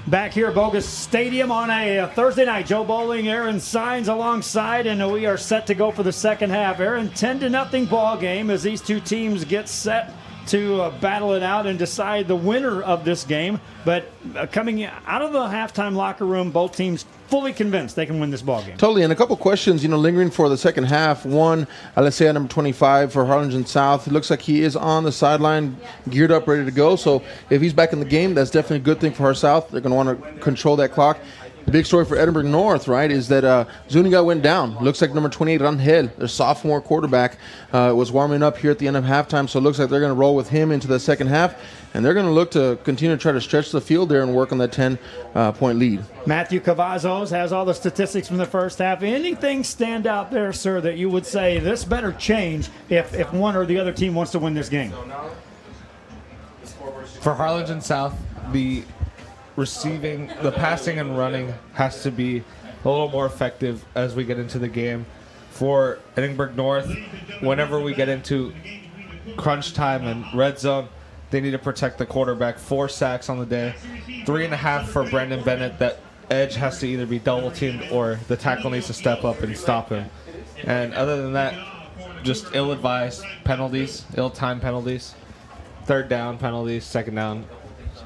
Back here at Bogus Stadium on a Thursday night. Joe Bowling, Aaron Signs alongside, and we are set to go for the second half. Aaron, 10-0 ball game as these two teams get set to battle it out and decide the winner of this game. But coming out of the halftime locker room, both teams fully convinced they can win this ball game. Totally, and a couple questions, lingering for the second half. One, let's say number 25 for Harlingen South. It looks like he is on the sideline, geared up, ready to go. So if he's back in the game, that's definitely a good thing for our South. They're going to want to control that clock. The big story for Edinburg North, right, is that Zuniga went down. Looks like number 28, Rangel, their sophomore quarterback, was warming up here at the end of halftime. So it looks like they're going to roll with him into the second half. And they're going to look to continue to try to stretch the field there and work on that 10-point lead. Matthew Cavazos has all the statistics from the first half. Anything stand out there, sir, that you would say this better change if one or the other team wants to win this game? For Harlingen South, the passing and running has to be a little more effective as we get into the game. For Edinburg North, whenever we get into crunch time and red zone, they need to protect the quarterback. 4 sacks on the day, 3.5 for Brandon Bennett. That edge has to either be double teamed or the tackle needs to step up and stop him. And other than that, just ill-advised penalties, ill-timed penalties, third down penalties, second down,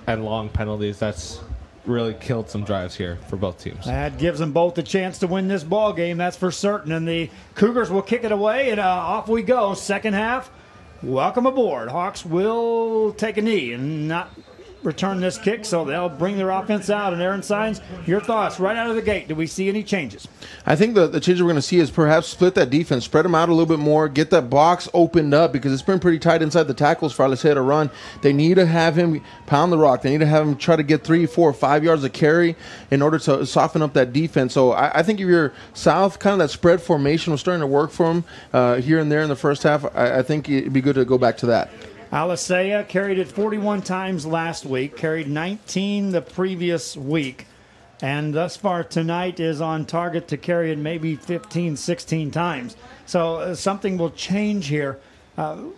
and long penalties. That's really killed some drives here for both teams. That gives them both a chance to win this ball game, that's for certain. And the Cougars will kick it away, and off we go. Second half. Welcome aboard. Hawks will take a knee and not return this kick, so they'll bring their offense out. And Aaron Signs, your thoughts right out of the gate. Do we see any changes? I think the change we're going to see is perhaps split that defense, spread them out a little bit more, get that box opened up because it's been pretty tight inside the tackles for Alicea to run. They need to have him pound the rock. They need to have him try to get 3, 4, 5 yards of carry in order to soften up that defense. So I think if you're South, kind of that spread formation was starting to work for them here and there in the first half. I think it'd be good to go back to that. Alicea carried it 41 times last week, carried 19 the previous week, and thus far tonight is on target to carry it maybe 15, 16 times. So something will change here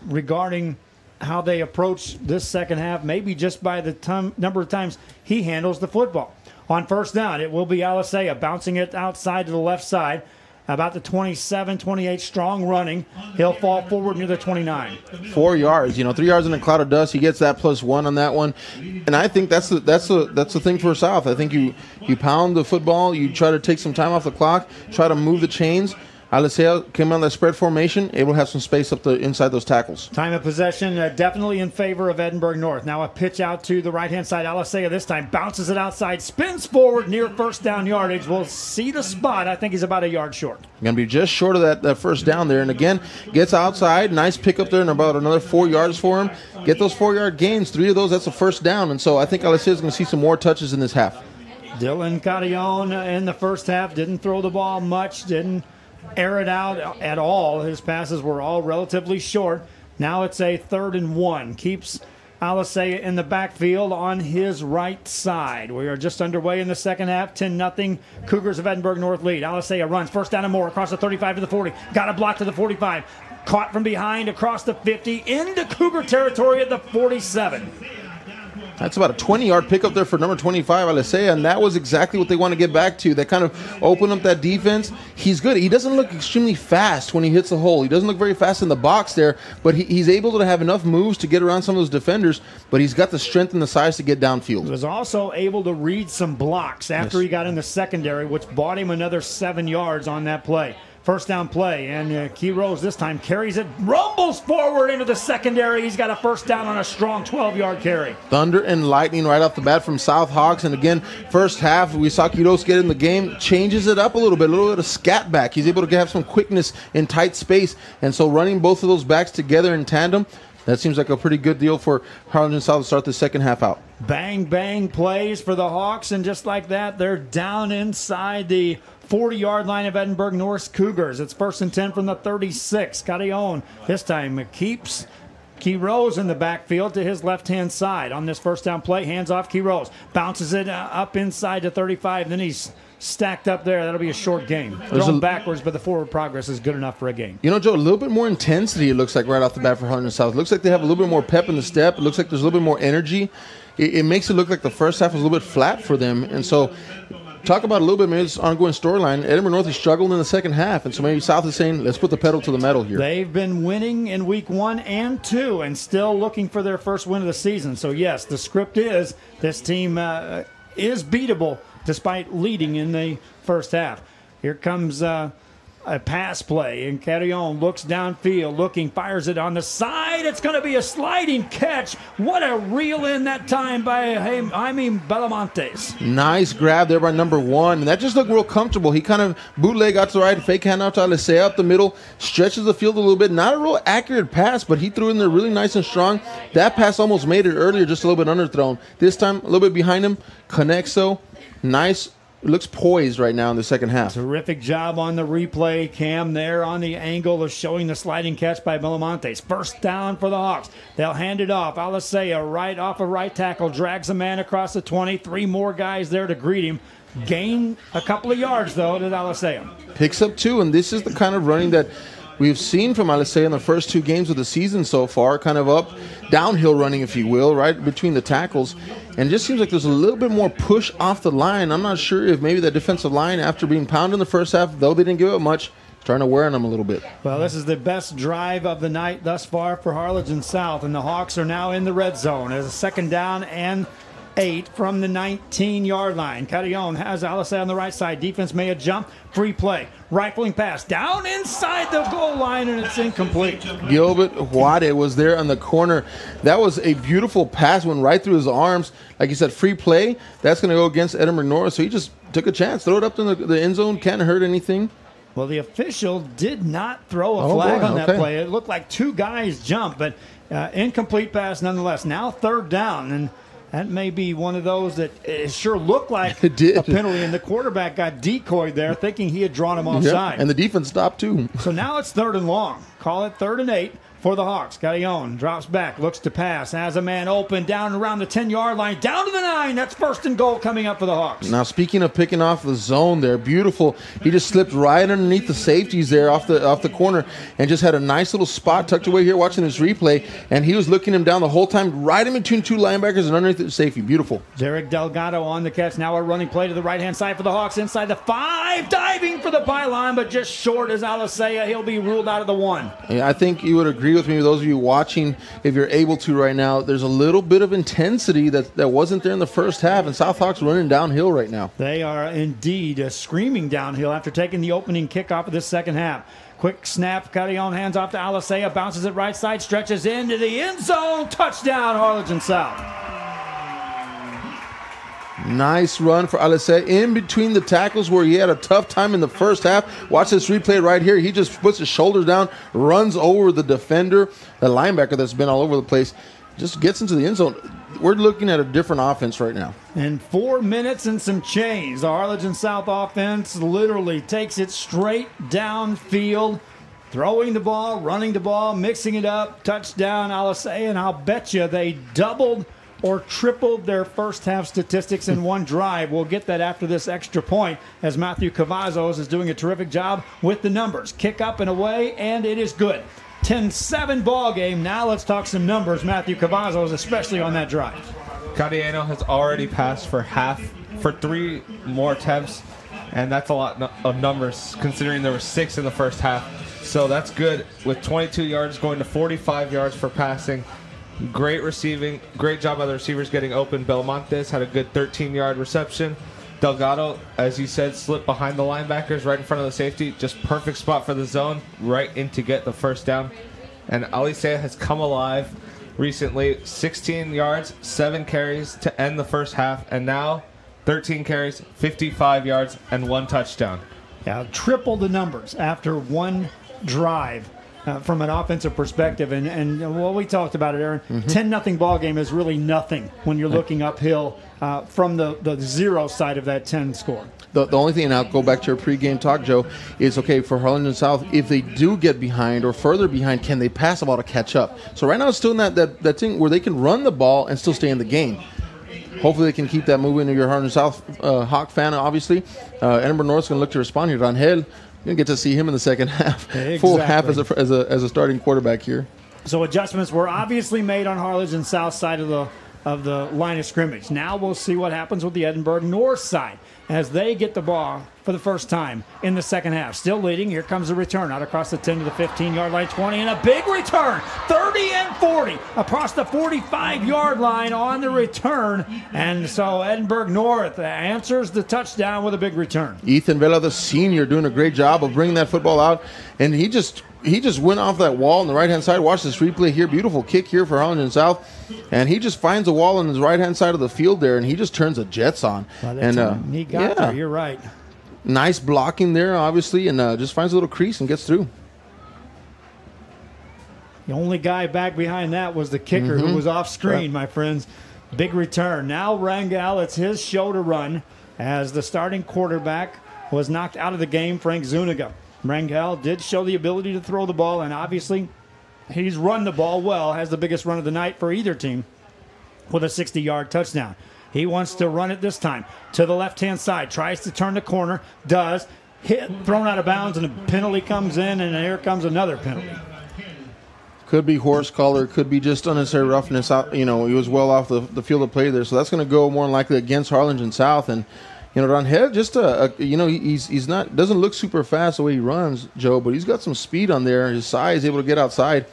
regarding how they approach this second half, maybe just by the number of times he handles the football. On first down, it will be Alicea bouncing it outside to the left side. About the 27, 28 strong running. He'll fall forward near the 29. 4 yards, 3 yards in a cloud of dust. He gets that +1 on that one. And I think that's the thing for South. I think you pound the football, you try to take some time off the clock, try to move the chains. Alicea came on that spread formation, able to have some space up inside those tackles. Time of possession definitely in favor of Edinburg North. Now a pitch out to the right-hand side. Alicea this time bounces it outside, spins forward near first down yardage. We'll see the spot. I think he's about a yard short. Going to be just short of that first down there. And again, gets outside. Nice pick up there and about another 4 yards for him. Get those 4-yard gains. 3 of those, that's a first down. And so I think Alicea is going to see some more touches in this half. Dylan Carillon in the first half didn't throw the ball much, didn't air it out at all. His passes were all relatively short. Now it's a 3rd and 1. Keeps Alicea in the backfield on his right side. We are just underway in the second half. 10-0. Cougars of Edinburg North lead. Alicea runs first down and more across the 35 to the 40. Got a block to the 45. Caught from behind across the 50 into Cougar territory at the 47. That's about a 20-yard pickup there for number 25, Alicea, and that was exactly what they want to get back to. That kind of opened up that defense. He's good. He doesn't look extremely fast when he hits the hole. He doesn't look very fast in the box there, but he's able to have enough moves to get around some of those defenders, but he's got the strength and the size to get downfield. He was also able to read some blocks after he got in the secondary, which bought him another 7 yards on that play. First down play, and Key Rose this time carries it, rumbles forward into the secondary. He's got a first down on a strong 12-yard carry. Thunder and lightning right off the bat from South Hawks. And again, first half, we saw Key Rose get in the game, changes it up a little bit of scat back. He's able to have some quickness in tight space. And so running both of those backs together in tandem, that seems like a pretty good deal for Harlingen South to start the second half out. Bang, bang plays for the Hawks, and just like that, they're down inside the 40-yard line of Edinburg North Cougars. It's 1st and 10 from the 36. Carillon this time keeps Key Rose in the backfield to his left-hand side. On this first down play, hands off Key Rose. Bounces it up inside to 35. Then he's stacked up there. That'll be a short game. Thrown backwards, but the forward progress is good enough for a game. You know, Joe, a little bit more intensity, it looks like, right off the bat for Harlingen South. It looks like they have a little bit more pep in the step. It looks like there's a little bit more energy. It makes it look like the first half was a little bit flat for them. And so, talk about a little bit, maybe this ongoing storyline. Edinburg North is struggling in the second half. And so maybe South is saying, let's put the pedal to the metal here. They've been winning in week 1 and 2 and still looking for their first win of the season. So, yes, the script is this team is beatable despite leading in the first half. Here comes a pass play, and Carrion looks downfield, looking, fires it on the side. It's going to be a sliding catch. What a reel in that time by Jaime Belamontes. Nice grab there by number 1, and that just looked real comfortable. He kind of bootleg out to the right, fake handout to Alesea up the middle, stretches the field a little bit. Not a real accurate pass, but he threw in there really nice and strong. That pass almost made it earlier, just a little bit underthrown. This time, a little bit behind him, connects though. Nice. It looks poised right now in the second half. Terrific job on the replay cam there on the angle of showing the sliding catch by Belamontes. First down for the Hawks. They'll hand it off. Alesea right off a right tackle, drags a man across the 20. 3 more guys there to greet him. Gain a couple of yards, though, to Alesea. Picks up 2, and this is the kind of running that we've seen from Alesea in the first 2 games of the season so far, kind of up, downhill running, if you will, right between the tackles. And it just seems like there's a little bit more push off the line. I'm not sure if maybe that defensive line, after being pounded in the first half, though they didn't give up much, trying to wear on them a little bit. Well, this is the best drive of the night thus far for Harlingen South, and the Hawks are now in the red zone as a second down and 8 from the 19-yard line. Carrion has Alesea on the right side. Defense may have jumped. Free play. Rifling pass down inside the goal line, and it's incomplete. Gilbert Huade was there on the corner. That was a beautiful pass, went right through his arms. Like you said, free play. That's going to go against Edinburg North, so he just took a chance. Throw it up in the end zone. Can't hurt anything. Well, the official did not throw a flag on that play. It looked like 2 guys jumped, but incomplete pass nonetheless. Now third down, and that may be one of those that it sure looked like a penalty, and the quarterback got decoyed there thinking he had drawn him offside. Yeah, and the defense stopped too. So now it's 3rd and long. Call it 3rd and 8 for the Hawks. Carrion drops back, looks to pass, has a man open down around the 10-yard line, down to the 9. That's 1st and goal coming up for the Hawks. Now, speaking of picking off the zone there, beautiful. He just slipped right underneath the safeties there off the corner and just had a nice little spot tucked away here watching this replay, and he was looking him down the whole time, right in between 2 linebackers and underneath the safety. Beautiful. Derek Delgado on the catch. Now a running play to the right-hand side for the Hawks inside the 5, diving for the pylon, but just short as Alesea. He'll be ruled out of the 1. Yeah, I think you would agree with me, those of you watching, if you're able to right now, there's a little bit of intensity that wasn't there in the first half, and South Hawks running downhill right now. They are indeed screaming downhill after taking the opening kickoff of this second half. Quick snap, Carrion hands off to Alesea, bounces it right side, stretches into the end zone. Touchdown, Harlingen South. Nice run for Alesea in between the tackles where he had a tough time in the first half. Watch this replay right here. He just puts his shoulders down, runs over the defender, the linebacker that's been all over the place, just gets into the end zone. We're looking at a different offense right now. In 4 minutes and some change, the Harlingen South offense literally takes it straight downfield, throwing the ball, running the ball, mixing it up, touchdown, Alesea, and I'll bet you they doubled or tripled their first half statistics in one drive. We'll get that after this extra point as Matthew Cavazos is doing a terrific job with the numbers. Kick up and away, and it is good. 10-7 ball game. Now let's talk some numbers, Matthew Cavazos, especially on that drive. Carrion has already passed for 3 more attempts, and that's a lot of numbers considering there were 6 in the first half. So that's good, with 22 yards going to 45 yards for passing. Great receiving. Great job by the receivers getting open. Belmontes had a good 13-yard reception. Delgado, as you said, slipped behind the linebackers right in front of the safety. Just perfect spot for the zone, right in to get the first down. And Alesea has come alive recently. 16 yards, 7 carries to end the first half. And now 13 carries, 55 yards, and 1 touchdown. Yeah, triple the numbers after one drive. from an offensive perspective. And what we talked about it, Aaron, 10-0 ball game is really nothing when you're looking uphill from the 0 side of that 10 score. The only thing, and I'll go back to your pregame talk, Joe, is, okay, for Harlingen South, if they do get behind or further behind, can they pass the ball to catch up? So right now it's still in that thing where they can run the ball and still stay in the game. Hopefully they can keep that moving. If you're a Harlingen South Hawk fan, obviously. Edinburg North's going to look to respond here. Rangel, you're going to get to see him in the second half. Exactly. Full half as a starting quarterback here. So adjustments were obviously made on Harlingen South side of the line of scrimmage. Now we'll see what happens with the Edinburg North side as they get the ball for the first time in the second half. Still leading. Here comes the return out across the 10 to the 15-yard line, 20, and a big return, 30 and 40 across the 45-yard line on the return. And so Edinburg North answers the touchdown with a big return. Ethan Vela, the senior, doing a great job of bringing that football out, and he just went off that wall on the right-hand side. Watch this replay here. Beautiful kick here for Harlingen South. And he just finds a wall on his right-hand side of the field there, and he just turns the Jets on. He got there. You're right. Nice blocking there, obviously, and just finds a little crease and gets through. The only guy back behind that was the kicker who was off screen, my friends. Big return. Now Rangel, it's his show to run as the starting quarterback was knocked out of the game, Frank Zuniga. Rangel did show the ability to throw the ball, and obviously he's run the ball well, has the biggest run of the night for either team with a 60-yard touchdown. He wants to run it this time to the left-hand side, tries to turn the corner, does, hit, thrown out of bounds, and a penalty comes in, and here comes another penalty. Could be horse collar, could be just unnecessary roughness. He was well off the field of play there, so that's going to go more than likely against Harlingen South. And Rangel, just he's not, doesn't look super fast the way he runs, Joe, but he's got some speed on there. His size, able to get outside.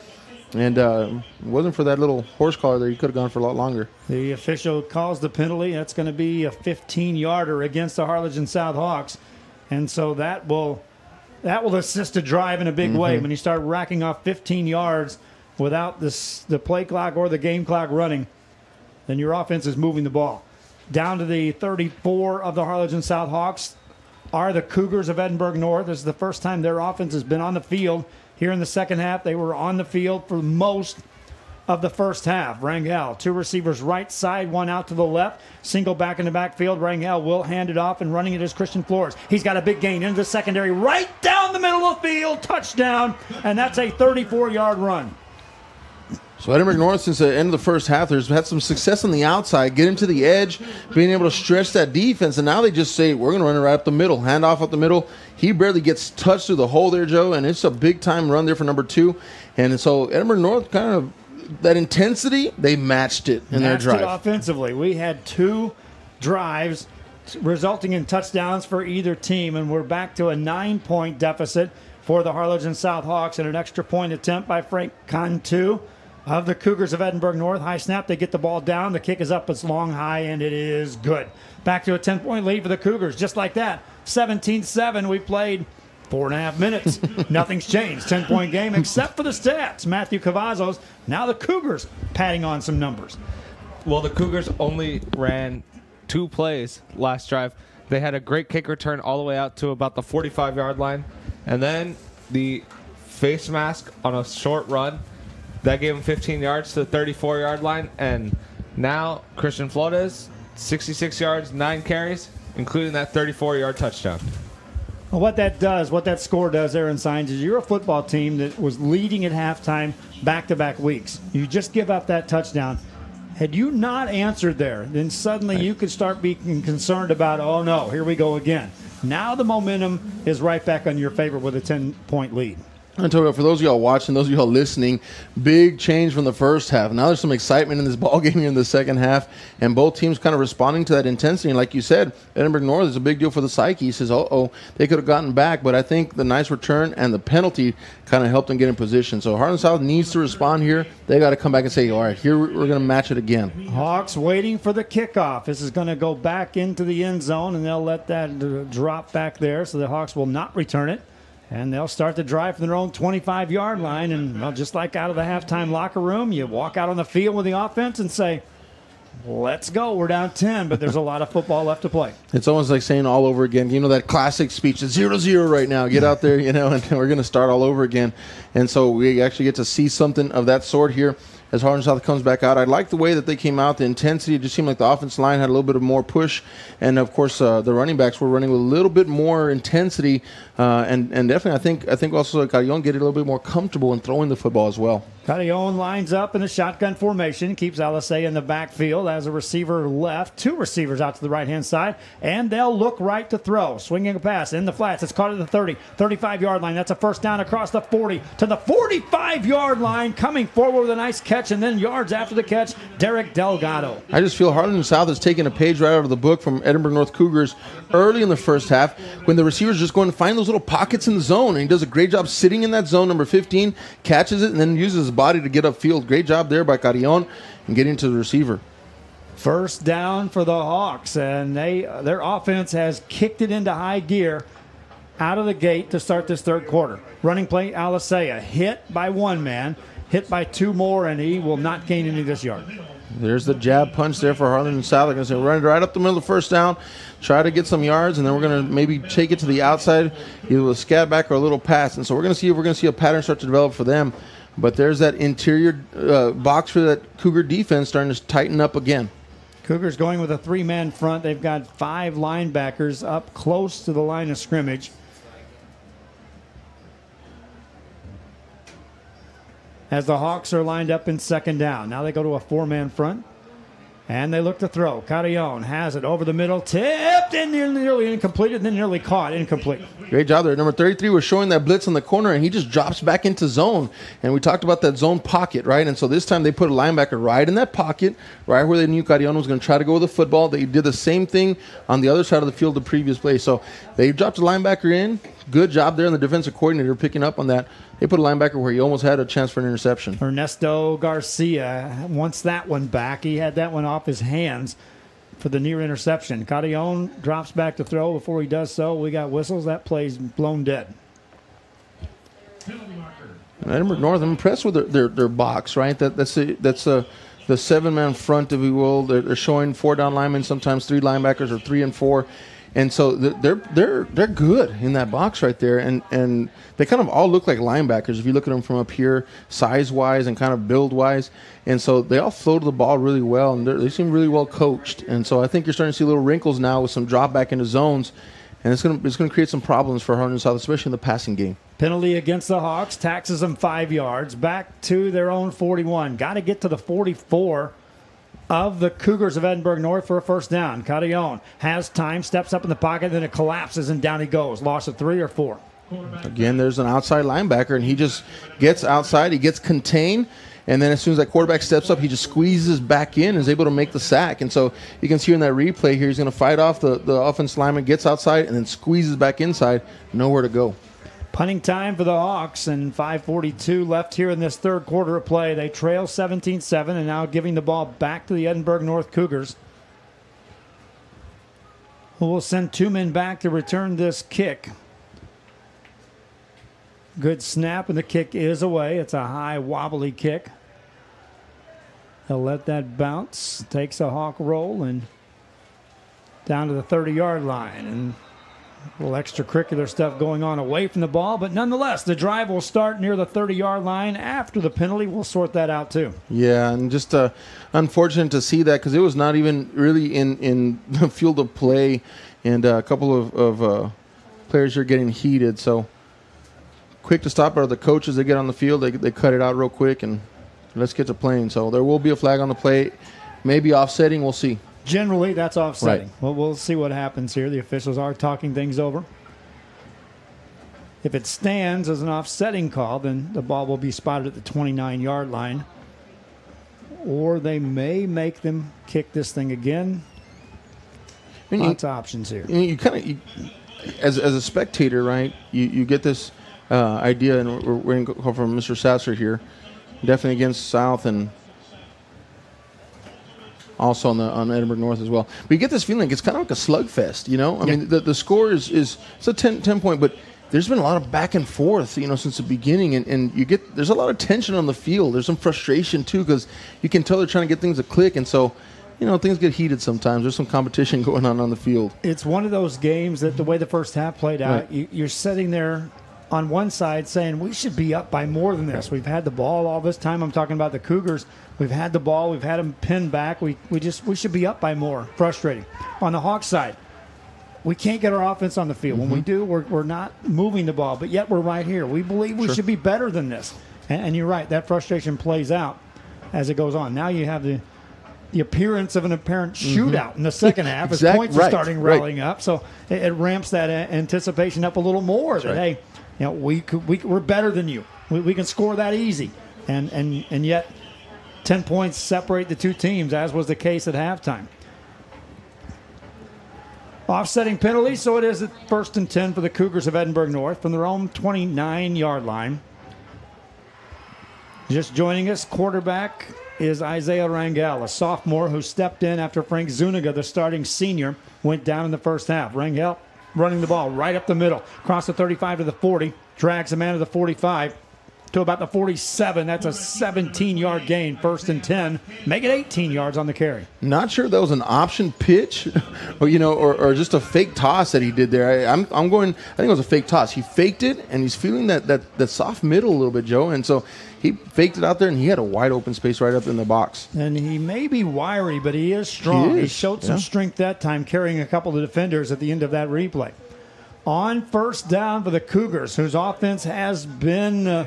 And it wasn't for that little horse collar there, he could have gone for a lot longer. The official calls the penalty. That's going to be a 15-yarder against the Harlingen South Hawks. And so that will assist a drive in a big way. When you start racking off 15 yards without the play clock or the game clock running, then your offense is moving the ball. Down to the 34 of the Harlingen South Hawks are the Cougars of Edinburg North. This is the first time their offense has been on the field. Here in the second half, they were on the field for most of the first half. Rangel, 2 receivers right side, 1 out to the left. Single back in the backfield. Rangel will hand it off, and running it is Christian Flores. He's got a big gain into the secondary, right down the middle of the field, touchdown, and that's a 34-yard run. So Edinburg North, since the end of the first half, there's had some success on the outside, getting to the edge, being able to stretch that defense, and now they just say, we're going to run it right up the middle, hand off up the middle. He barely gets touched through the hole there, Joe, and it's a big-time run there for number 2. And so Edinburg North kind of, that intensity, they matched it in their drive. Offensively, we had 2 drives resulting in touchdowns for either team, and we're back to a 9-point deficit for the Harlingen South Hawks, and an extra point attempt by Frank Cantu of the Cougars of Edinburg North. High snap, they get the ball down. The kick is up, it's long, high, and it is good. Back to a 10-point lead for the Cougars, just like that. 17-7, we played 4.5 minutes. Nothing's changed. 10-point game, except for the stats. Matthew Cavazos, now the Cougars padding on some numbers. Well, the Cougars only ran 2 plays last drive. They had a great kick return all the way out to about the 45-yard line. And then the face mask on a short run, that gave him 15 yards to the 34-yard line. And now Christian Flores, 66 yards, 9 carries, including that 34-yard touchdown. Well, what that score does, Aaron Signs, is you're a football team that was leading at halftime back-to-back weeks. You just give up that touchdown. Had you not answered there, then suddenly you could start being concerned about, oh, no, here we go again. Now the momentum is right back on your favor with a 10-point lead. I'm telling you, for those of y'all watching, those of y'all listening, big change from the first half. Now there's some excitement in this ball game here in the second half, and both teams kind of responding to that intensity. And like you said, Edinburg North is a big deal for the psyche. He says, they could have gotten back, but I think the nice return and the penalty kind of helped them get in position. So Harlingen South needs to respond here. They got to come back and say, all right, here we're going to match it again. Hawks waiting for the kickoff. This is going to go back into the end zone, and they'll let that drop back there, so the Hawks will not return it. And they'll start the drive from their own 25-yard line. And, well, just like out of the halftime locker room, you walk out on the field with the offense and say, let's go. We're down 10, but there's a lot of football left to play. It's almost like saying all over again. You know, that classic speech, it's 0-0 right now. Get out there, you know, and we're going to start all over again. And so we actually get to see something of that sort here as Harlan South comes back out. I like the way that they came out, the intensity. It just seemed like the offensive line had a little bit of more push. And, of course, the running backs were running with a little bit more intensity. And definitely, I think also Carrion get a little bit more comfortable in throwing the football as well. Carrion lines up in a shotgun formation, keeps LSA in the backfield as a receiver left, 2 receivers out to the right-hand side, and they'll look right to throw. Swinging a pass in the flats. It's caught at the 30, 35-yard line. That's a first down across the 40 to the 45-yard line. Coming forward with a nice catch, and then yards after the catch, Derek Delgado. I just feel Harlan South has taken a page right out of the book from Edinburg North Cougars early in the first half when the receivers just go and find those little pockets in the zone, and he does a great job sitting in that zone, number 15, catches it, and then uses his body to get upfield. Great job there by Carrion and getting to the receiver. First down for the Hawks, and their offense has kicked it into high gear out of the gate to start this third quarter. Running play, Alisea hit by 1 man, hit by 2 more, and he will not gain any this yard. There's the jab punch there for Harlan South. Like I said, run it right up the middle of the first down, try to get some yards, and then we're going to maybe take it to the outside, either with a scat back or a little pass. And so we're going to see if we're going to see a pattern start to develop for them. But there's that interior box for that Cougar defense starting to tighten up again. Cougars going with a 3-man front. They've got 5 linebackers up close to the line of scrimmage. As the Hawks are lined up in second down. Now they go to a 4-man front. And they look to throw. Carrion has it over the middle. Tipped and nearly incomplete, and then nearly caught. Incomplete. Great job there. Number 33 was showing that blitz in the corner, and he just drops back into zone. And we talked about that zone pocket, right? And so this time they put a linebacker right in that pocket, right where they knew Carrion was going to try to go with the football. They did the same thing on the other side of the field the previous play. So they dropped the linebacker in. Good job there, and the defensive coordinator picking up on that. They put a linebacker where he almost had a chance for an interception. Ernesto Garcia wants that one back. He had that one off his hands for the near interception. Carrion drops back to throw. Before he does so, we got whistles. That play's blown dead. Edinburg North, I'm impressed with their box, right? That's the 7-man front, if you will. They're showing 4 down linemen, sometimes 3 linebackers, or 3 and 4. And so they're good in that box right there, and they kind of all look like linebackers if you look at them from up here, size-wise and kind of build-wise. And so they all flow to the ball really well, and they seem really well coached. And so I think you're starting to see little wrinkles now with some drop back into zones, and it's going to create some problems for Harlan South, especially in the passing game. Penalty against the Hawks, taxes them 5 yards, back to their own 41. Got to get to the 44 of the Cougars of Edinburg North for a first down. Carrion has time, steps up in the pocket, then it collapses, and down he goes. Loss of 3 or 4. Again, there's an outside linebacker, and he just gets outside. He gets contained, and then as soon as that quarterback steps up, he just squeezes back in and is able to make the sack. And so you can see in that replay here, he's going to fight off the offensive lineman, gets outside, and then squeezes back inside. Nowhere to go. Punting time for the Hawks, and 5:42 left here in this third quarter of play. They trail 17-7 and now giving the ball back to the Edinburg North Cougars, who will send 2 men back to return this kick. Good snap, and the kick is away. It's a high, wobbly kick. They'll let that bounce. Takes a Hawk roll and down to the 30-yard line. And a little extracurricular stuff going on away from the ball, but nonetheless, the drive will start near the 30-yard line after the penalty. We'll sort that out too. Yeah, and just unfortunate to see that because it was not even really in the field of play, and a couple of players are getting heated. So quick to stop are the coaches. They get on the field, they cut it out real quick, and let's get to playing. So there will be a flag on the play, maybe offsetting. We'll see. Generally, that's offsetting. Right. Well, we'll see what happens here. The officials are talking things over. If it stands as an offsetting call, then the ball will be spotted at the 29-yard line. Or they may make them kick this thing again. Lots of options here. You kind of, as a spectator, right, you get this idea, and we're going to go from Mr. Sasser here, definitely against South and also on Edinburg North as well. But you get this feeling like it's kind of like a slugfest, you know? I mean, the score is it's a 10-point, but there's been a lot of back and forth, you know, since the beginning, and there's a lot of tension on the field. There's some frustration, too, because you can tell they're trying to get things to click, and so things get heated sometimes. There's some competition going on the field. It's one of those games that the way the first half played out, Right. you're sitting there on one side saying we should be up by more than this. We've had the ball all this time. I'm talking about the Cougars. We've had the ball. We've had them pinned back. We should be up by more. Frustrating. On the Hawks side, we can't get our offense on the field. When we do, we're not moving the ball, but yet we're right here. We believe we should be better than this. And you're right. That frustration plays out as it goes on. Now you have the appearance of an apparent shootout in the second half as points are starting rallying up. So it ramps that anticipation up a little more. That, hey, we're better than you. We can score that easy. And yet 10 points separate the two teams, as was the case at halftime. Offsetting penalty, so it is at 1st and 10 for the Cougars of Edinburg North from their own 29-yard line. Just joining us, quarterback is Isaiah Rangel, a sophomore who stepped in after Frank Zuniga, the starting senior, went down in the first half. Rangel running the ball right up the middle, across the 35 to the 40, drags a man to the 45 to about the 47. That's a 17-yard gain, 1st and 10. Make it 18 yards on the carry. Not sure that was an option pitch or just a fake toss that he did there. I think it was a fake toss. He faked it, and he's feeling that soft middle a little bit, Joe. And so he faked it out there, and he had a wide open space right up in the box. And he may be wiry, but he is strong. He showed some strength that time, carrying a couple of defenders at the end of that replay. On first down for the Cougars, whose offense has been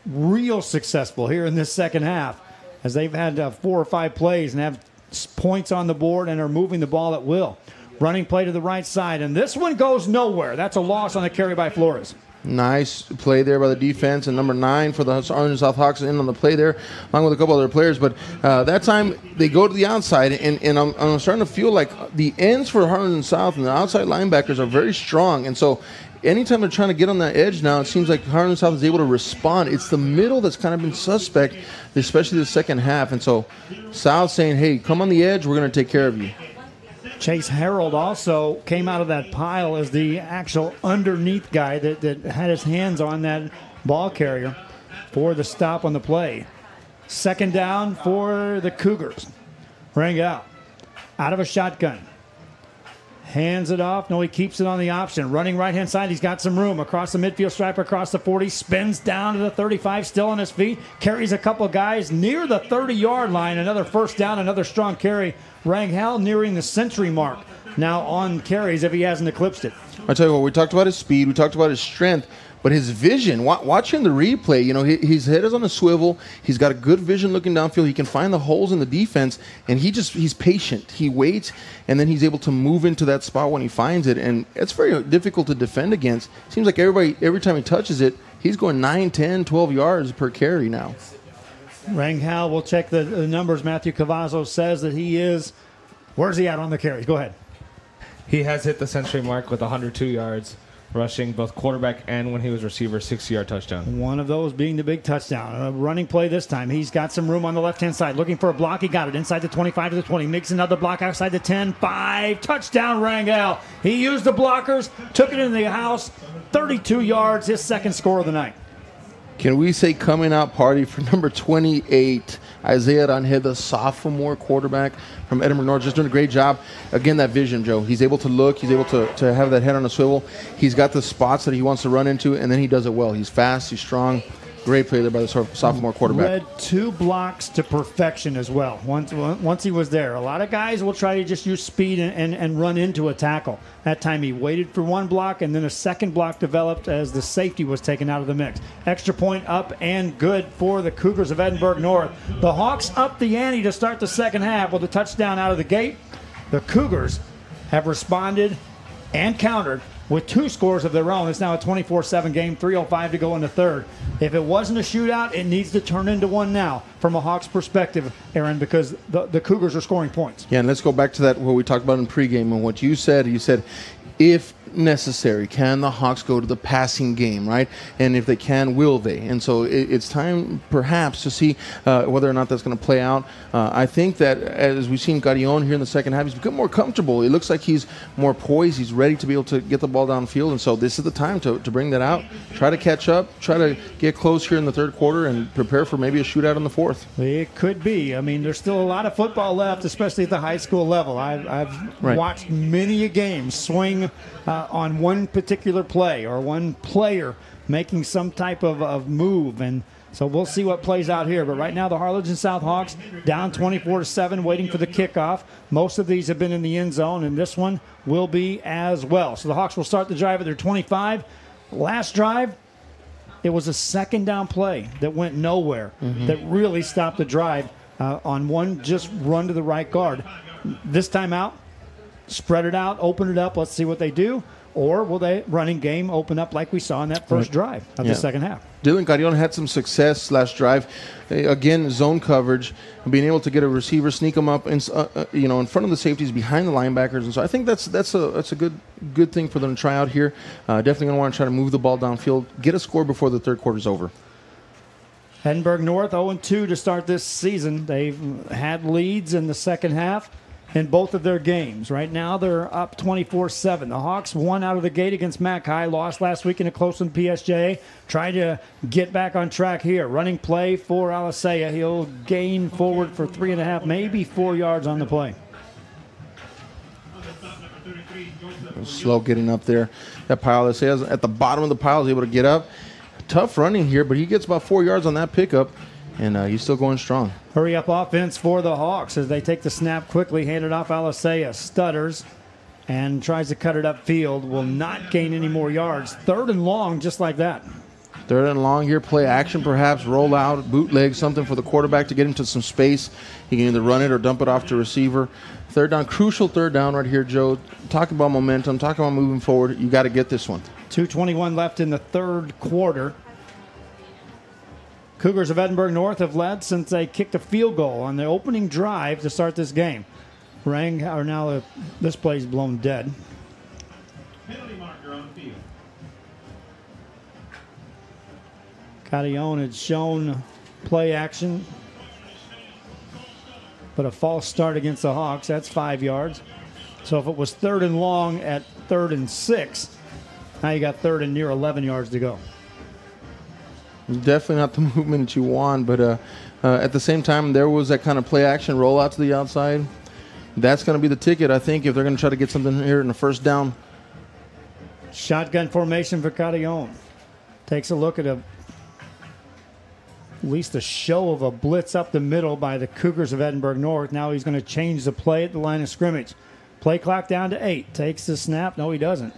real successful here in this second half, as they've had 4 or 5 plays and have points on the board and are moving the ball at will. Running play to the right side, and this one goes nowhere. That's a loss on the carry by Flores. Nice play there by the defense, and number 9 for the Orange South Hawks in on the play there, along with a couple other players. But that time they go to the outside, and I'm starting to feel like the ends for Harlingen South and the outside linebackers are very strong, and so anytime they're trying to get on that edge now, it seems like Harlingen South is able to respond. It's the middle that's kind of been suspect, especially the second half. And so South saying, hey, come on the edge, we're going to take care of you. Chase Harold also came out of that pile as the actual underneath guy that had his hands on that ball carrier for the stop on the play. Second down for the Cougars. Rangel out of a shotgun. Hands it off. No, he keeps it on the option. Running right-hand side. He's got some room. Across the midfield stripe, across the 40. Spins down to the 35, still on his feet. Carries a couple guys near the 30-yard line. Another first down, another strong carry. Rangel nearing the century mark now on carries if he hasn't eclipsed it. I tell you what, we talked about his speed. We talked about his strength. But his vision, watching the replay, his head is on a swivel. He's got a good vision looking downfield. He can find the holes in the defense, and he's patient. He waits, and then he's able to move into that spot when he finds it. And it's very difficult to defend against. Seems like every time he touches it, he's going 9, 10, 12 yards per carry now. Rangel, we'll check the numbers. Matthew Cavazzo says that he is, where's he at on the carries? Go ahead. He has hit the century mark with 102 yards. Rushing both quarterback and when he was receiver, 60-yard touchdown. One of those being the big touchdown. A running play this time. He's got some room on the left-hand side. Looking for a block. He got it inside the 25 to the 20. Makes another block outside the 10. 5. Touchdown, Rangel. He used the blockers. Took it into the house. 32 yards. His second score of the night. Can we say coming out party for number 28, Isaiah Rangel, the sophomore quarterback from Edinburg North, just doing a great job. Again, that vision, Joe. He's able to look. He's able to have that head on a swivel. He's got the spots that he wants to run into, and then he does it well. He's fast. He's strong. Great play there by the sophomore quarterback. Led 2 blocks to perfection as well. Once he was there. A lot of guys will try to just use speed and run into a tackle. That time he waited for 1 block, and then a second block developed as the safety was taken out of the mix. Extra point up and good for the Cougars of Edinburg North. The Hawks up the ante to start the second half with a touchdown out of the gate. The Cougars have responded and countered with 2 scores of their own. It's now a 24-7 game, 3:05 to go in the third. If it wasn't a shootout, it needs to turn into one now from a Hawks perspective, Aaron, because the Cougars are scoring points. Yeah, and let's go back to that what we talked about in pregame and what you said. You said if necessary? Can the Hawks go to the passing game, right? And if they can, will they? And so it's time perhaps to see whether or not that's going to play out. I think that as we've seen Carrion here in the second half, he's become more comfortable. It looks like he's more poised. He's ready to be able to get the ball downfield. And so this is the time to bring that out, try to catch up, try to get close here in the third quarter and prepare for maybe a shootout in the fourth. It could be. I mean, there's still a lot of football left, especially at the high school level. I've watched many a game swing on one particular play or one player making some type of move, and so we'll see what plays out here. But right now, the Harlingen South Hawks down 24-7, waiting for the kickoff. Most of these have been in the end zone, and this one will be as well. So the Hawks will start the drive at their 25. Last drive, it was a second down play that went nowhere that really stopped the drive on one just run to the right guard. This time out, spread it out, open it up, let's see what they do. Or will they running game open up like we saw in that first drive of the second half? Dylan Carrion had some success last drive. Again, zone coverage, being able to get a receiver, sneak them up, in front of the safeties, behind the linebackers, and so I think that's a good thing for them to try out here. Definitely going to want to try to move the ball downfield, get a score before the third quarter is over. Edinburg North 0-2 to start this season. They've had leads in the second half in both of their games. Right now, they're up 24-7. The Hawks won out of the gate against Mackay, lost last week in a close one PSJ. Trying to get back on track here. Running play for Alisea. He'll gain forward for 3.5, maybe 4 yards on the play. Slow getting up there. That pile, Alisea's at the bottom of the pile, is able to get up. Tough running here, but he gets about 4 yards on that pickup, and he's still going strong. Hurry up offense for the Hawks as they take the snap quickly, hand it off. Alisea stutters and tries to cut it upfield. Will not gain any more yards. Third and long, just like that. Third and long here, play action perhaps, roll out, bootleg, something for the quarterback to get into some space. He can either run it or dump it off to receiver. Third down, crucial third down right here, Joe. Talking about momentum, talking about moving forward. You got to get this one. 2:21 left in the third quarter. Cougars of Edinburg North have led since they kicked a field goal on the opening drive to start this game. This play's blown dead. Penalty marker on the field. Carrion had shown play action, but a false start against the Hawks. That's 5 yards. So if it was third and long at 3rd and 6, now you got third and near 11 yards to go. Definitely not the movement that you want, but at the same time, there was that kind of play action rollout to the outside. That's going to be the ticket, I think, if they're going to try to get something here in the first down. Shotgun formation for Carrion. Takes a look at least a show of a blitz up the middle by the Cougars of Edinburg North. Now he's going to change the play at the line of scrimmage. Play clock down to 8. Takes the snap. No, he doesn't.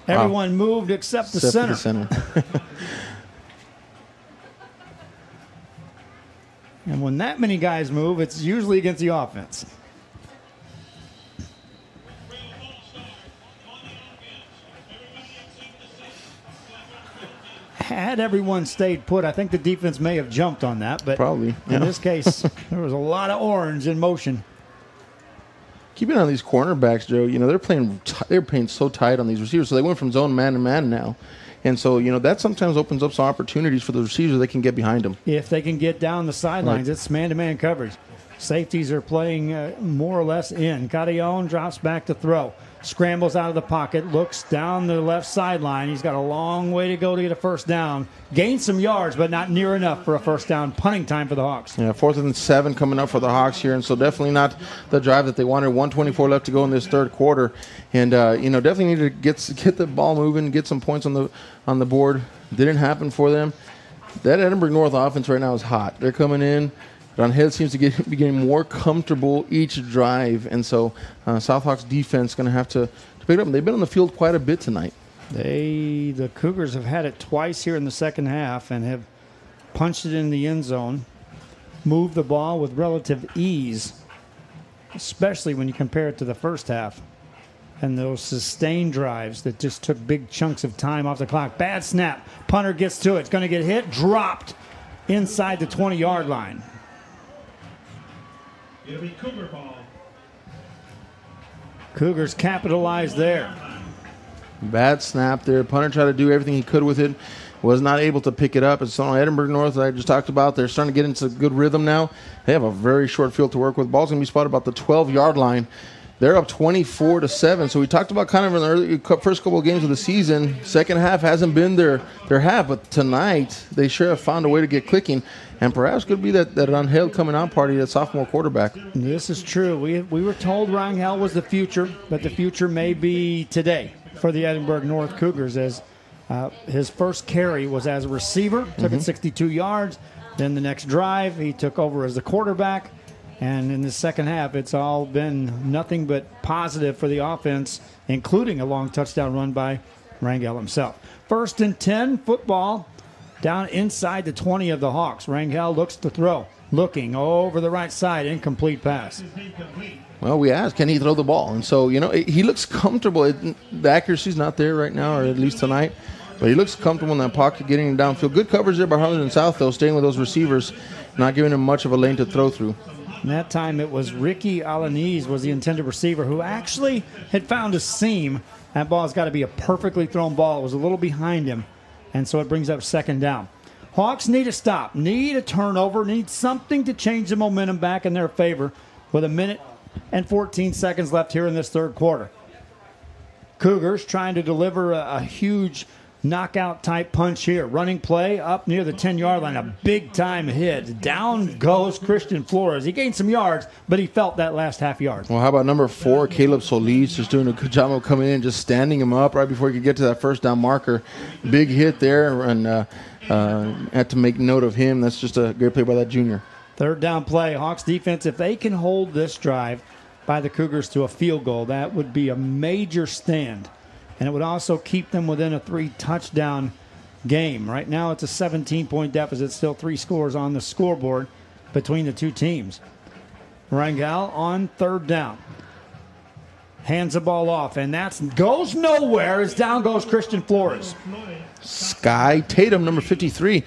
Everyone moved except the center. And when that many guys move, it's usually against the offense. Had everyone stayed put, I think the defense may have jumped on that. But probably. In this case, there was a lot of orange in motion. Keeping on these cornerbacks, Joe, they're playing so tight on these receivers. So they went from zone man to man now. And so, that sometimes opens up some opportunities for the receivers they can get behind them. If they can get down the sidelines, It's man-to-man coverage. Safeties are playing more or less in. Carrion drops back to throw. Scrambles out of the pocket, looks down the left sideline. He's got a long way to go to get a first down. Gained some yards, but not near enough for a first down. Punting time for the Hawks. Yeah, 4th and 7 coming up for the Hawks here, and so definitely not the drive that they wanted. 1:24 left to go in this third quarter, and definitely need to get the ball moving, get some points on the board. Didn't happen for them. That Edinburg North offense right now is hot. They're coming in. Rangel seems to be getting more comfortable each drive, and so Southhawks defense going to have to pick it up. They've been on the field quite a bit tonight. The Cougars have had it twice here in the second half and have punched it in the end zone, moved the ball with relative ease, especially when you compare it to the first half. And those sustained drives that just took big chunks of time off the clock. Bad snap. Punter gets to it. It's going to get hit. Dropped inside the 20-yard line. It'll be Cougar ball. Cougars capitalized there. Bad snap there. Punter tried to do everything he could with it. Was not able to pick it up. It's on Edinburg North that I just talked about. They're starting to get into good rhythm now. They have a very short field to work with. Ball's going to be spotted about the 12-yard line. They're up 24-7. So we talked about kind of in the early first couple of games of the season. Second half hasn't been their half, but tonight they sure have found a way to get clicking. And perhaps could be that Rangel coming out party, that sophomore quarterback. This is true. We were told Rangel was the future, but the future may be today for the Edinburg North Cougars, as his first carry was as a receiver, took it 62 yards. Then the next drive, he took over as the quarterback. And in the second half, it's all been nothing but positive for the offense, including a long touchdown run by Rangel himself. 1st and 10, football down inside the 20 of the Hawks. Rangel looks to throw, looking over the right side, incomplete pass. Well, we asked, can he throw the ball? And so, he looks comfortable. The accuracy's not there right now, or at least tonight. But he looks comfortable in that pocket, getting him downfield. Good coverage there by Harlingen South, though, staying with those receivers, not giving him much of a lane to throw through. And that time it was Ricky Alanis was the intended receiver, who actually had found a seam. That ball's got to be a perfectly thrown ball. It was a little behind him, and so it brings up 2nd down. Hawks need a stop, need a turnover, need something to change the momentum back in their favor with 1 minute and 14 seconds left here in this third quarter. Cougars trying to deliver a huge knockout-type punch here. Running play up near the 10-yard line. A big-time hit. Down goes Christian Flores. He gained some yards, but he felt that last half yard. Well, how about number 4, Caleb Solis, just doing a good job of coming in, just standing him up right before he could get to that first down marker. Big hit there, and had to make note of him. That's just a great play by that junior. 3rd down play. Hawks defense, if they can hold this drive by the Cougars to a field goal, that would be a major stand. And it would also keep them within a 3-touchdown game. Right now it's a 17-point deficit, still 3 scores on the scoreboard between the two teams. Rangel on 3rd down. Hands the ball off, and that goes nowhere as down goes Christian Flores. Sky Tatum, number 53.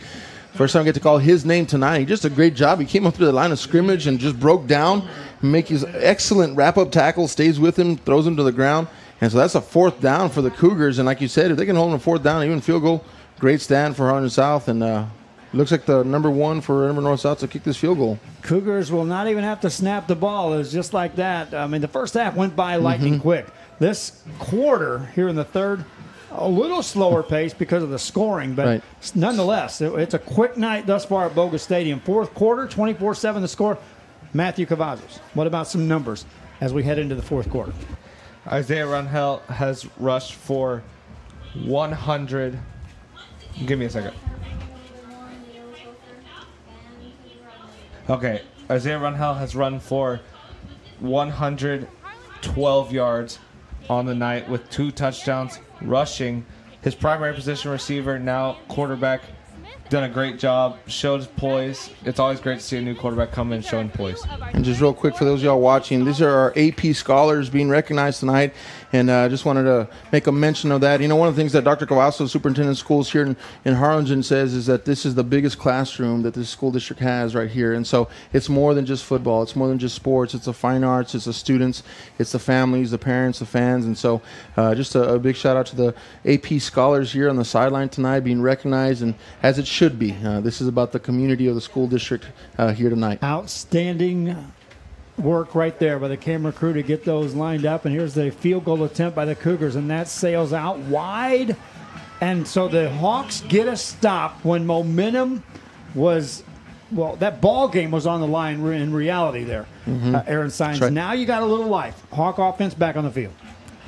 First time I get to call his name tonight. He just a great job. He came up through the line of scrimmage and just broke down, make his excellent wrap-up tackle, stays with him, throws him to the ground. And so that's a 4th down for the Cougars. And like you said, if they can hold them a 4th down, even field goal, great stand for Harlingen South. And looks like the number 1 for Edinburg North South to kick this field goal. Cougars will not even have to snap the ball. It was just like that. I mean, the first half went by lightning quick. This quarter here in the third, a little slower pace because of the scoring. But nonetheless, it's a quick night thus far at Boga Stadium. 4th quarter, 24-7 the score. Matthew Cavazos, what about some numbers as we head into the 4th quarter? Isaiah Rangel has rushed for 100. Give me a second. Okay, Isaiah Rangel has run for 112 yards on the night with 2 touchdowns rushing. His primary position receiver, now quarterback, done a great job, showed his poise. It's always great to see a new quarterback come in showing poise. And just real quick for those of y'all watching, these are our AP scholars being recognized tonight, and I just wanted to make a mention of that. One of the things that Dr. Cavasso, superintendent of schools here in Harlingen, says is that this is the biggest classroom that this school district has right here. And so it's more than just football. It's more than just sports. It's the fine arts. It's the students. It's the families, the parents, the fans. And so just a big shout out to the AP scholars here on the sideline tonight being recognized, and as it should be. This is about the community of the school district here tonight. Outstanding work right there by the camera crew to get those lined up. And here's the field goal attempt by the Cougars, and that sails out wide. And so the Hawks get a stop when momentum was, well, that ball game was on the line in reality there. Aaron Sines. Right. Now you got a little life. Hawk offense back on the field.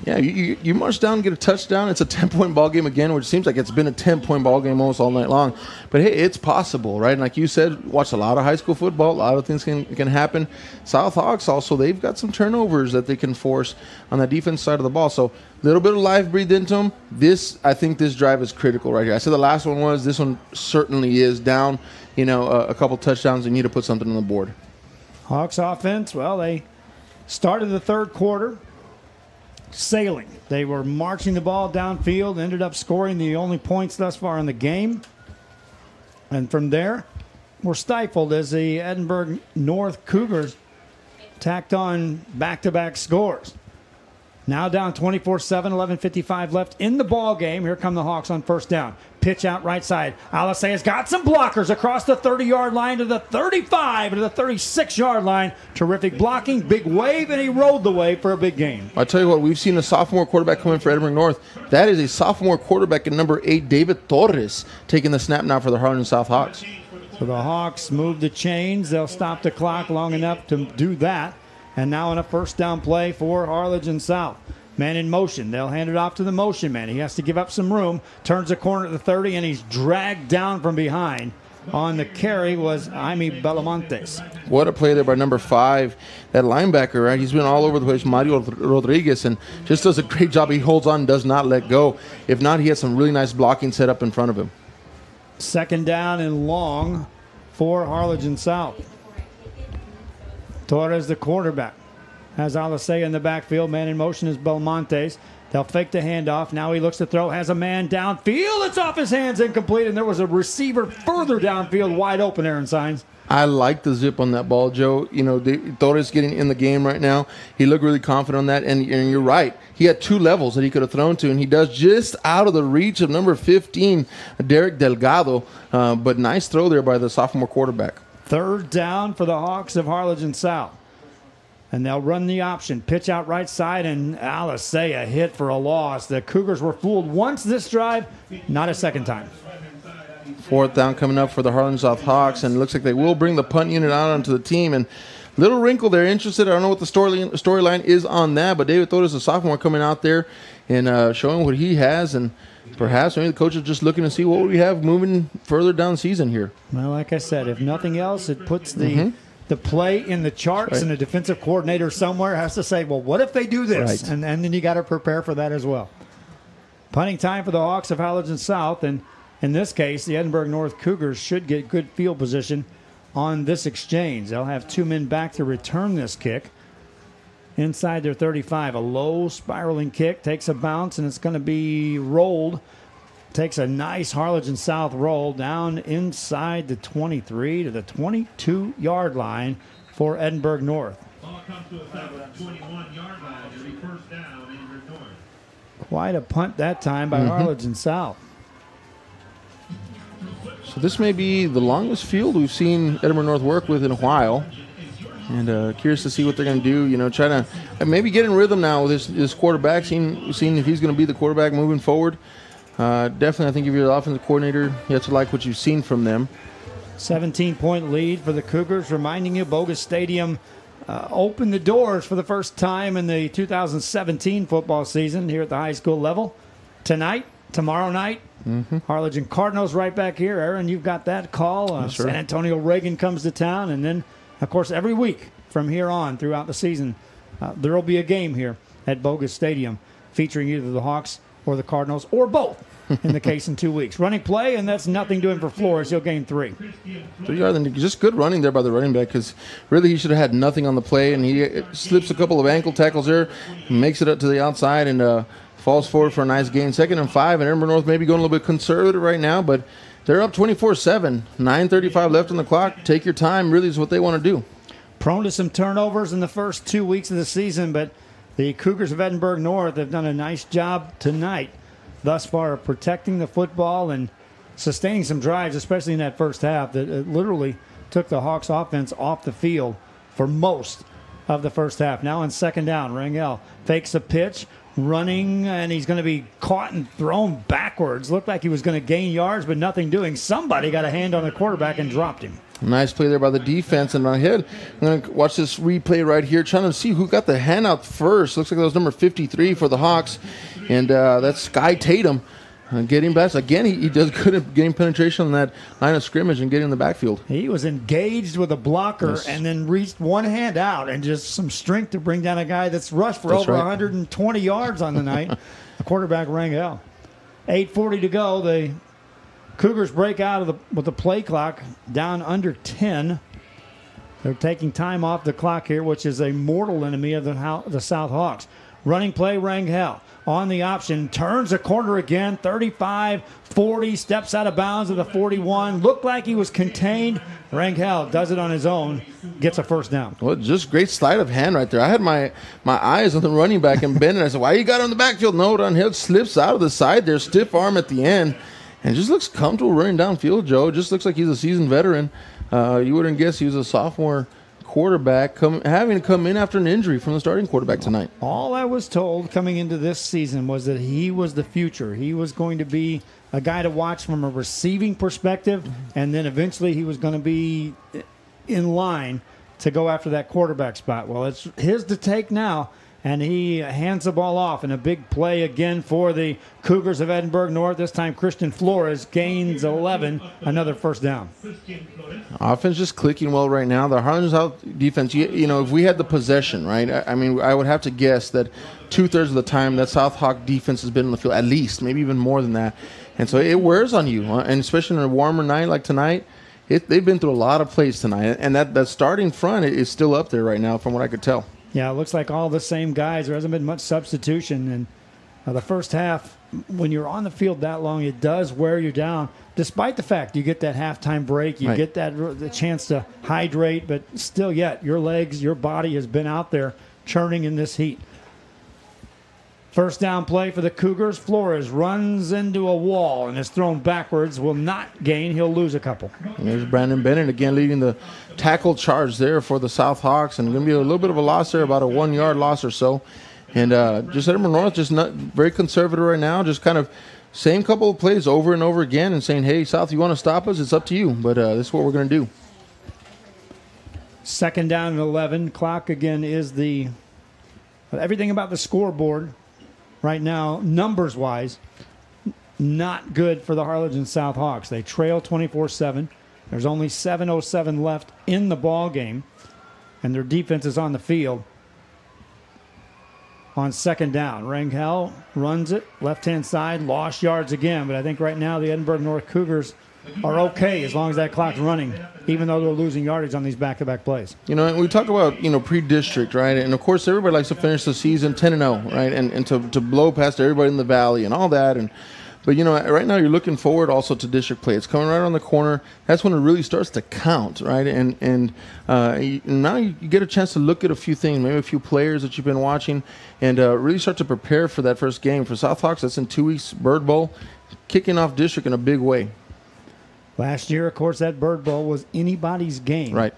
Yeah, you march down and get a touchdown. It's a 10-point ball game again, which seems like it's been a 10-point ball game almost all night long. But, hey, it's possible, right? And like you said, watch a lot of high school football. A lot of things can happen. South Hawks also, they've got some turnovers that they can force on the defense side of the ball. So a little bit of life breathed into them. I think this drive is critical right here. I said the last one was. This one certainly is down, a couple touchdowns. They need to put something on the board. Hawks offense, well, they started the third quarter sailing. They were marching the ball downfield, ended up scoring the only points thus far in the game. And from there, were stifled as the Edinburg North Cougars tacked on back-to-back scores. Now down 24-7, 11:55 left in the ball game. Here come the Hawks on first down. Pitch out right side. Alicea's got some blockers across the 30-yard line to the 35 to the 36-yard line. Terrific blocking, big wave, and he rode the wave for a big gain. I tell you what, we've seen a sophomore quarterback come in for Edinburg North. That is a sophomore quarterback at number 8, David Torres, taking the snap now for the Harlingen South Hawks. So the Hawks move the chains. They'll stop the clock long enough to do that. And now on a first down play for Harlingen South. Man in motion. They'll hand it off to the motion man. He has to give up some room. Turns the corner at the 30, and he's dragged down from behind. On the carry was Jaime Belamontes. What a play there by number 5. That linebacker, right? He's been all over the place, Mario Rodriguez, and just does a great job. He holds on, does not let go. If not, he has some really nice blocking set up in front of him. Second down and long for Harlingen South. Torres, the quarterback, has Alicea in the backfield. Man in motion is Belmontes. They'll fake the handoff. Now he looks to throw. Has a man downfield. It's off his hands, incomplete. And there was a receiver further downfield, wide open, Aaron Signs. I like the zip on that ball, Joe. You know, Torres getting in the game right now. He looked really confident on that. And you're right. He had 2 levels that he could have thrown to, and he does just out of the reach of number 15, Derek Delgado. But nice throw there by the sophomore quarterback. Third down for the Hawks of Harlingen South. And they'll run the option. Pitch out right side, and Alicea hit for a loss. The Cougars were fooled once this drive, not a second time. Fourth down coming up for the Harlingen South Hawks, and it looks like they will bring the punt unit out onto the team. And little wrinkle there, interested. I don't know what the storyline is on that, but David Torres, a sophomore, coming out there and showing what he has, and perhaps maybe the coach is just looking to see what we have moving further down the season here. Well, like I said, if nothing else, it puts the play in the charts, right. And the defensive coordinator somewhere has to say, well, what if they do this? Right. And then you got to prepare for that as well. Punting time for the Hawks of Harlingen South, and in this case, the Edinburg North Cougars should get good field position on this exchange. They'll have 2 men back to return this kick. Inside their 35, a low spiraling kick, takes a bounce, and it's going to be rolled. Takes a nice Harlingen South roll down inside the 23 to the 22-yard line for Edinburg North. Ball comes to a stop at the 21-yard line. It'll be first down, Edinburg North. Quite a punt that time by Harlingen South. So this may be the longest field we've seen Edinburg North work with in a while. And curious to see what they're going to do. You know, trying to maybe get in rhythm now with his quarterback, seeing if he's going to be the quarterback moving forward. Definitely, I think if you're the offensive coordinator, you have to like what you've seen from them. 17-point lead for the Cougars, reminding you Bogus Stadium opened the doors for the first time in the 2017 football season here at the high school level. Tonight, tomorrow night, Harlingen Cardinals right back here. Aaron, you've got that call. Yes, San Antonio Reagan comes to town, and then, of course, every week from here on throughout the season, there will be a game here at Bogus Stadium featuring either the Hawks or the Cardinals, or both, in the case in 2 weeks. Running play, and that's nothing doing for Flores. He'll gain 3. 3 yards, just good running there by the running back, because really he should have had nothing on the play, and he slips a couple of ankle tackles there, makes it up to the outside, and falls forward for a nice gain. 2nd and 5, and Edinburg North maybe going a little bit conservative right now, but they're up 24-7. 9:35 left on the clock. Take your time, really is what they want to do. Prone to some turnovers in the first 2 weeks of the season, but the Cougars of Edinburg North have done a nice job tonight thus far of protecting the football and sustaining some drives, especially in that first half, that literally took the Hawks offense off the field for most of the first half. Now on second down, Rangel fakes a pitch, running, and he's going to be caught and thrown backwards. Looked like he was going to gain yards, but nothing doing. Somebody got a hand on the quarterback and dropped him. Nice play there by the defense. And I'm going to watch this replay right here, trying to see who got the handout first. Looks like that was number 53 for the Hawks. And that's Sky Tatum getting back. Again, he does good at getting penetration on that line of scrimmage and getting in the backfield. He was engaged with a blocker and then reached one hand out and just some strength to bring down a guy that's rushed for over 120 yards on the night. The quarterback Rangel. 8:40 to go. The Cougars break out with the play clock down under 10. They're taking time off the clock here, which is a mortal enemy of the South Hawks. Running play, Rangel. On the option, turns a corner again, 35, 40, steps out of bounds at the 41. Looked like he was contained. Rangel does it on his own, gets a first down. Well, just great sleight of hand right there. I had my eyes on the running back and Ben, and I said, why you got on the backfield? No, Rangel slips out of the side there, stiff arm at the end, and just looks comfortable running downfield, Joe. Just looks like he's a seasoned veteran. You wouldn't guess he was a sophomore quarterback having to come in after an injury from the starting quarterback tonight. All I was told coming into this season was that he was the future. He was going to be a guy to watch from a receiving perspective, and then eventually he was going to be in line to go after that quarterback spot. Well, it's his to take now, and he hands the ball off in a big play again for the Cougars of Edinburg North. This time Christian Flores gains 11, another first down. Offense just clicking well right now. The Harlingen South defense, you know, if we had the possession, right, I mean, I would have to guess that 2/3 of the time that South Hawk defense has been on the field, at least, maybe even more than that. And so it wears on you, and especially on a warmer night like tonight, they've been through a lot of plays tonight. And that starting front is still up there right now from what I could tell. Yeah, it looks like all the same guys. There hasn't been much substitution. And the first half, when you're on the field that long, it does wear you down, despite the fact you get that halftime break, you get the chance to hydrate, but still yet, your legs, your body has been out there churning in this heat. First down play for the Cougars. Flores runs into a wall and is thrown backwards. Will not gain. He'll lose a couple. And there's Brandon Bennett again leading the tackle charge there for the South Hawks. And going to be a little bit of a loss there, about a 1-yard loss or so. And just Edinburg North, just not very conservative right now. Just kind of same couple of plays over and over again and saying, hey, South, you want to stop us? It's up to you. But this is what we're going to do. Second down and 11. Clock again is everything about the scoreboard right now, numbers-wise, not good for the Harlingen South Hawks. They trail 24-7. There's only 7:07 left in the ball game, and their defense is on the field. On second down, Rangel runs it, left-hand side, lost yards again, but I think right now the Edinburg North Cougars are okay as long as that clock's running, even though they're losing yardage on these back-to-back plays. You know, and we talk about, you know, pre-district, right? And, of course, everybody likes to finish the season 10-0, right? And to blow past everybody in the valley and all that. But, you know, right now you're looking forward also to district play. It's coming right around the corner. That's when it really starts to count, right? And now you get a chance to look at a few things, maybe a few players that you've been watching, and really start to prepare for that first game. For South Hawks, that's in 2 weeks, Bird Bowl, kicking off district in a big way. Last year, of course, that Bird Bowl was anybody's game. Right.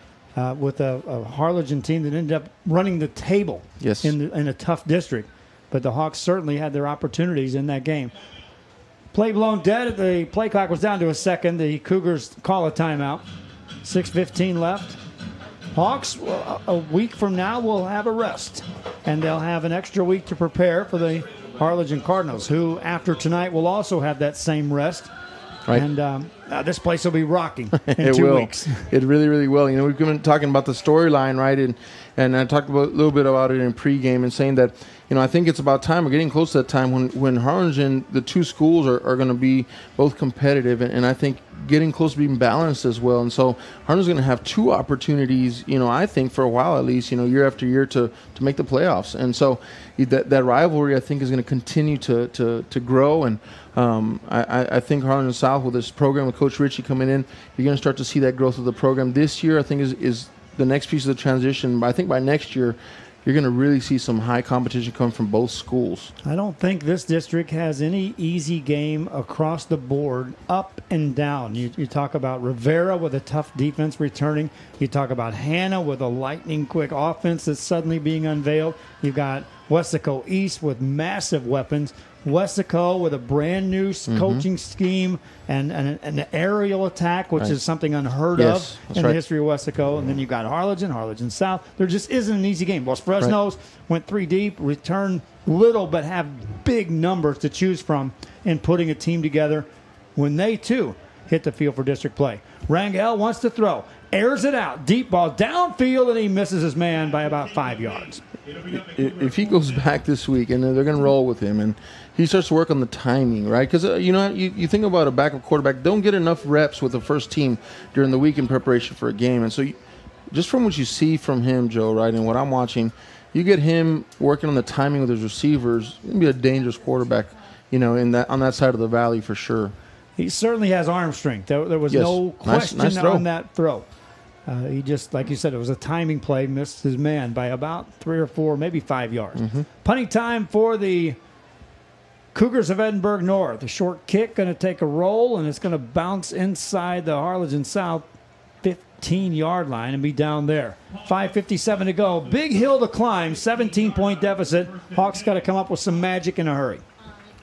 With a Harlingen team that ended up running the table in a tough district. But the Hawks certainly had their opportunities in that game. Play blown dead. The play clock was down to a second. The Cougars call a timeout. 6:15 left. Hawks, a week from now, will have a rest. And they'll have an extra week to prepare for the Harlingen Cardinals, who, after tonight, will also have that same rest. Right. And this place will be rocking in 2 weeks. It really, really will. You know, we've been talking about the storyline, right? And I talked a little bit about it in pregame and saying that, you know, I think it's about time. We're getting close to that time when Harlingen, the two schools are going to be both competitive. And I think getting close to being balanced as well. And so Harlingen's going to have two opportunities, you know, I think for a while at least, you know, year after year to make the playoffs. And so that rivalry, I think, is going to continue to grow. And I think Harlingen South, with this program with Coach Ritchie coming in, you're going to start to see that growth of the program. This year, I think, is the next piece of the transition. But I think by next year, you're going to really see some high competition come from both schools. I don't think this district has any easy game across the board, up and down. You talk about Rivera with a tough defense returning. You talk about Hannah with a lightning-quick offense that's suddenly being unveiled. You've got Westaco East with massive weapons. Westaco with a brand new coaching scheme and an aerial attack, which is something unheard of in the history of Westaco. And then you've got Harlingen South. There just isn't an easy game. Well, Fresno's went 3 deep, returned little, but have big numbers to choose from in putting a team together when they, too, hit the field for district play. Rangel wants to throw. Airs it out. Deep ball downfield, and he misses his man by about 5 yards. If he goes back this week, and they're going to roll with him, and he starts to work on the timing, right? Because, you know, you think about a backup quarterback, don't get enough reps with the first team during the week in preparation for a game. And so just from what you see from him, Joe, right, and what I'm watching, You get him working on the timing with his receivers, he's going to be a dangerous quarterback, on that side of the valley for sure. He certainly has arm strength. There was no question nice throw on that throw. He just, like you said, it was a timing play, missed his man by about 3 or 4, maybe 5 yards. Punting time for the Cougars of Edinburg North. A short kick, going to take a roll, and it's going to bounce inside the Harlingen South 15-yard line and be down there. 5:57 to go. Big hill to climb, 17-point deficit. Hawks got to come up with some magic in a hurry.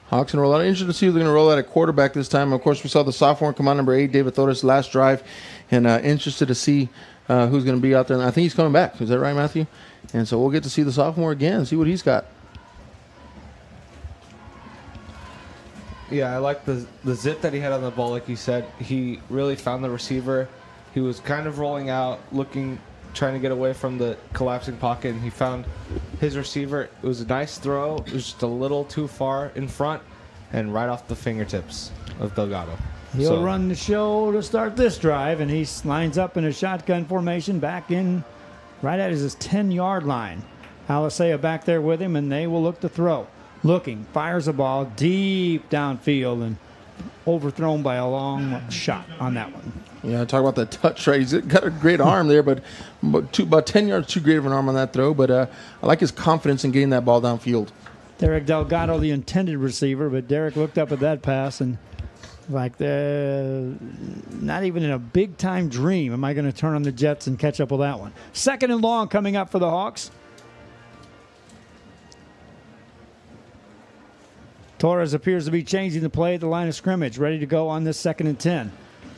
Hawks going to roll out. Interested to see who they're going to roll out at quarterback this time. Of course, we saw the sophomore come on, number 8, David Torres, last drive. And interested to see who's going to be out there. And I think he's coming back. Is that right, Matthew? And so we'll get to see the sophomore again, see what he's got. Yeah, I like the zip that he had on the ball. Like you said, he really found the receiver. He was kind of rolling out, trying to get away from the collapsing pocket, and he found his receiver. It was a nice throw. It was just a little too far in front and right off the fingertips of Delgado. He'll run the show to start this drive, and he lines up in a shotgun formation back in right at his 10-yard line. Alisea back there with him, and they will look to throw. Looking, fires a ball deep downfield and overthrown by a long shot on that one. Yeah, talk about that touch, right? He's got a great arm there, but about 10 yards too great of an arm on that throw. But I like his confidence in getting that ball downfield. Derek Delgado, the intended receiver, but Derek looked up at that pass and not even in a big-time dream am I going to turn on the Jets and catch up with that one. 2nd and long coming up for the Hawks. Torres appears to be changing the play at the line of scrimmage, ready to go on this 2nd and 10.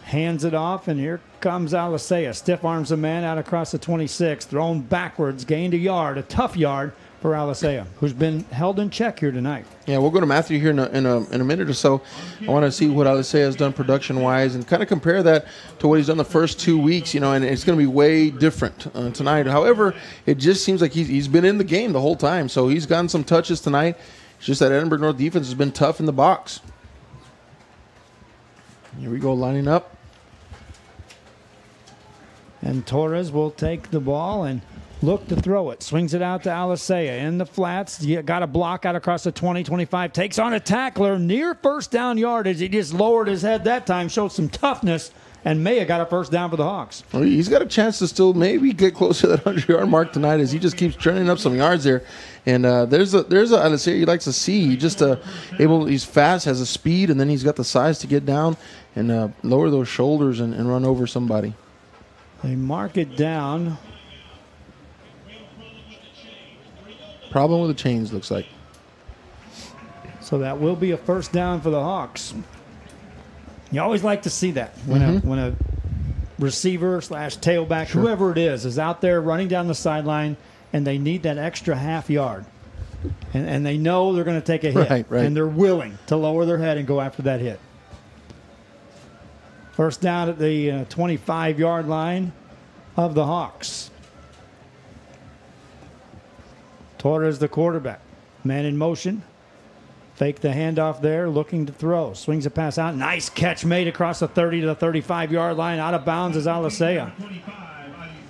Hands it off, and here comes Alisea. Stiff arms a man out across the 26, thrown backwards, gained a yard, a tough yard for Alisea, who's been held in check here tonight. Yeah, we'll go to Matthew here in a minute or so. I want to see what Alisea has done production-wise and kind of compare that to what he's done the first 2 weeks, and it's going to be way different tonight. However, it just seems like he's been in the game the whole time, so he's gotten some touches tonight. It's just that Edinburg North defense has been tough in the box. Here we go, lining up. And Torres will take the ball and look to throw it. Swings it out to Alisea in the flats. You got a block out across the 20, 25. Takes on a tackler near first down yardage. He just lowered his head that time, showed some toughness, and may have got a first down for the Hawks. Well, he's got a chance to still maybe get close to that 100-yard mark tonight as he just keeps churning up some yards there. And there's a Alisea he likes to see. He just he's fast, has a speed, and then he's got the size to get down and lower those shoulders and run over somebody. They mark it down. Problem with the chains, looks like. So that will be a first down for the Hawks. You always like to see that when a receiver / tailback, whoever it is out there running down the sideline, and they need that extra half yard. And they know they're going to take a hit. Right. And they're willing to lower their head and go after that hit. First down at the 25-yard line of the Hawks. Torres, the quarterback. Man in motion. Fake the handoff there, looking to throw. Swings a pass out. Nice catch made across the 30 to the 35-yard line. Out of bounds is Alisea.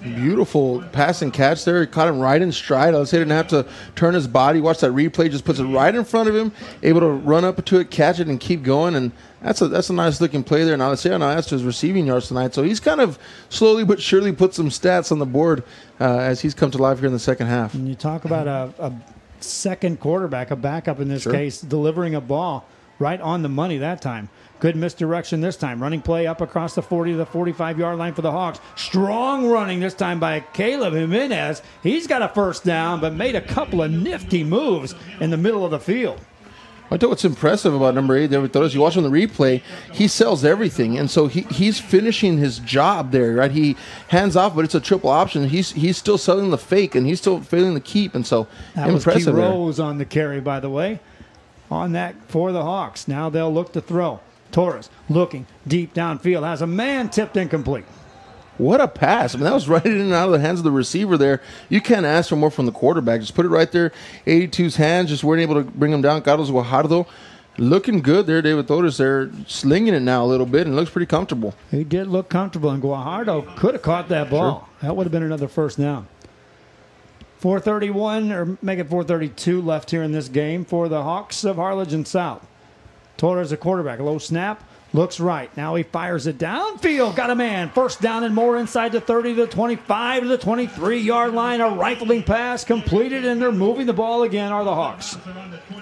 Beautiful pass and catch there. He caught him right in stride. Alisea didn't have to turn his body. Watch that replay. Just puts it right in front of him. Able to run up to it, catch it, and keep going. And that's a nice-looking play there. And Alisea now adds to his receiving yards tonight. So he's kind of slowly but surely put some stats on the board as he's come to life here in the second half. And you talk about a second quarterback, a backup in this case, delivering a ball right on the money that time. Good misdirection this time. Running play up across the 40 to the 45-yard line for the Hawks. Strong running this time by Caleb Jimenez. He's got a first down, but made a couple of nifty moves in the middle of the field. I thought what's impressive about number 8, David Torres, you watch on the replay, he sells everything. And so he's finishing his job there, right? He hands off, but it's a triple option. He's still selling the fake, and he's still failing the keep. And so that impressive was Key Rose on the carry, by the way, on that for the Hawks. Now they'll look to throw. Torres looking deep downfield, has a man tipped incomplete. What a pass. I mean, that was right in and out of the hands of the receiver there. You can't ask for more from the quarterback. Just put it right there. 82's hands, just weren't able to bring him down. Carlos Guajardo looking good there. David Torres there slinging it now a little bit and looks pretty comfortable. He did look comfortable, and Guajardo could have caught that ball. That would have been another first down. 4:31 or make it 4:32 left here in this game for the Hawks of Harlingen South. Torres, a quarterback. Low snap. Looks right. Now he fires it downfield. Got a man. First down and more inside the 30 to the 25 to the 23-yard line. A rifling pass completed, and they're moving the ball again, are the Hawks.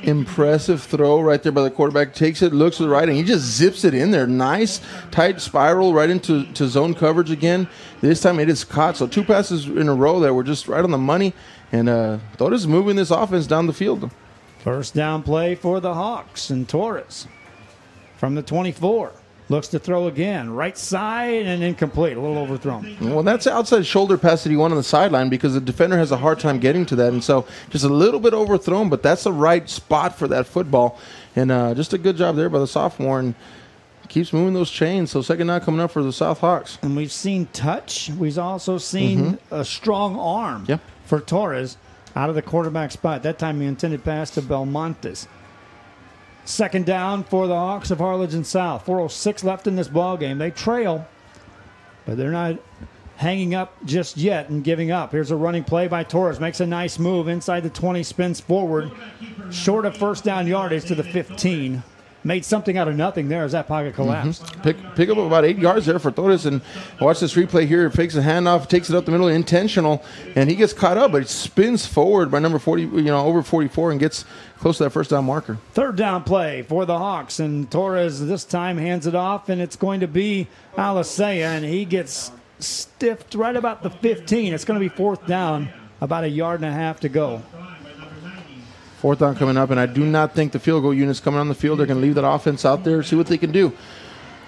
Impressive throw right there by the quarterback. Takes it, looks to the right, and he just zips it in there. Nice, tight spiral right into zone coverage again. This time it is caught. So 2 passes in a row that were just right on the money. And Torres is moving this offense down the field. First down play for the Hawks, and Torres from the 24. Looks to throw again. Right side and incomplete. A little overthrown. Well, that's the outside shoulder pass that he won on the sideline because the defender has a hard time getting to that. And so just a little bit overthrown, but that's the right spot for that football. And just a good job there by the sophomore. And keeps moving those chains. So second down coming up for the South Hawks. And we've seen touch. We've also seen a strong arm for Torres out of the quarterback spot. That time the intended pass to Belmontes. Second down for the Hawks of Harlingen South. 4:06 left in this ball game. They trail, but they're not hanging up just yet and giving up. Here's a running play by Torres. Makes a nice move inside the 20, spins forward. Short of first down yardage to the 15. Made something out of nothing there as that pocket collapsed. Pick up about 8 yards there for Torres. And watch this replay here. It fakes a handoff, takes it up the middle, intentional, and he gets caught up, but he spins forward by number 40, over 44, and gets close to that first down marker. Third down play for the Hawks, and Torres this time hands it off, and it's going to be Alisea, and he gets stiffed right about the 15. It's going to be fourth down, about 1.5 yards to go. Fourth down coming up, and I do not think the field goal unit's coming on the field. They're going to leave that offense out there, see what they can do.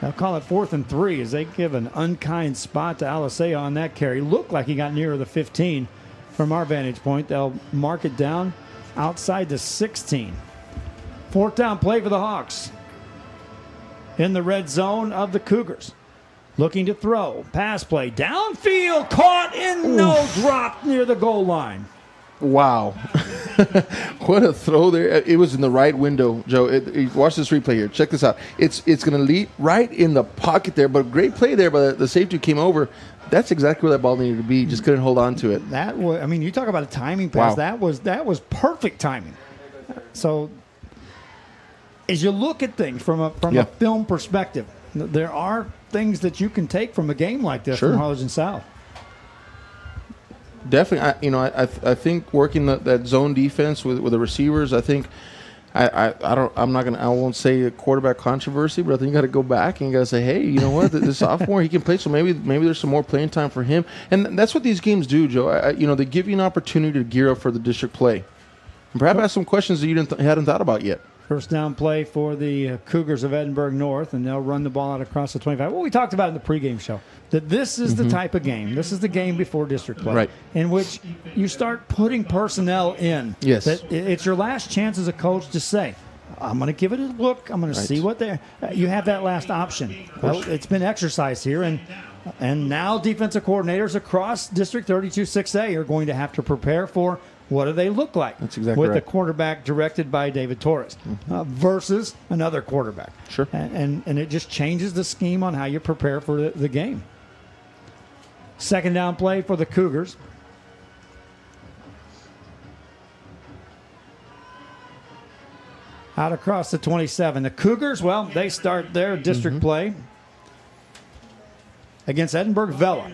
They'll call it 4th and 3 as they give an unkind spot to Alisea on that carry. Looked like he got nearer the 15 from our vantage point. They'll mark it down outside the 16. Fourth down play for the Hawks. In the red zone of the Cougars. Looking to throw. Pass play. Downfield. Caught in no drop near the goal line. Wow. What a throw there. It was in the right window, Joe. Watch this replay here. Check this out. It's going to lead right in the pocket there, but great play there by the safety who came over. That's exactly where that ball needed to be. Just couldn't hold on to it. That was, you talk about a timing pass. Wow. That was perfect timing. So as you look at things from a film perspective, there are things that you can take from a game like this from Harlingen South. Definitely, I think working that zone defense with the receivers. I think I won't say a quarterback controversy, but I think you got to go back and you got to say, hey, you know what, the sophomore he can play, so maybe there's some more playing time for him, and that's what these games do, Joe. They give you an opportunity to gear up for the district play, and perhaps ask some questions that you hadn't thought about yet. First down play for the Cougars of Edinburg North, and they'll run the ball out across the 25. Well, we talked about in the pregame show that this is the type of game. This is the game before district play, in which you start putting personnel in. Yes. That it's your last chance as a coach to say, I'm going to give it a look. I'm going to see what they you have that last option. Well, it's been exercised here, and now defensive coordinators across District 32-6A are going to have to prepare for what do they look like. That's exactly with right. the quarterback directed by David Torres versus another quarterback. Sure. And it just changes the scheme on how you prepare for the game. Second down play for the Cougars. Out across the 27. The Cougars, well, they start their district play against Edinburg Vela.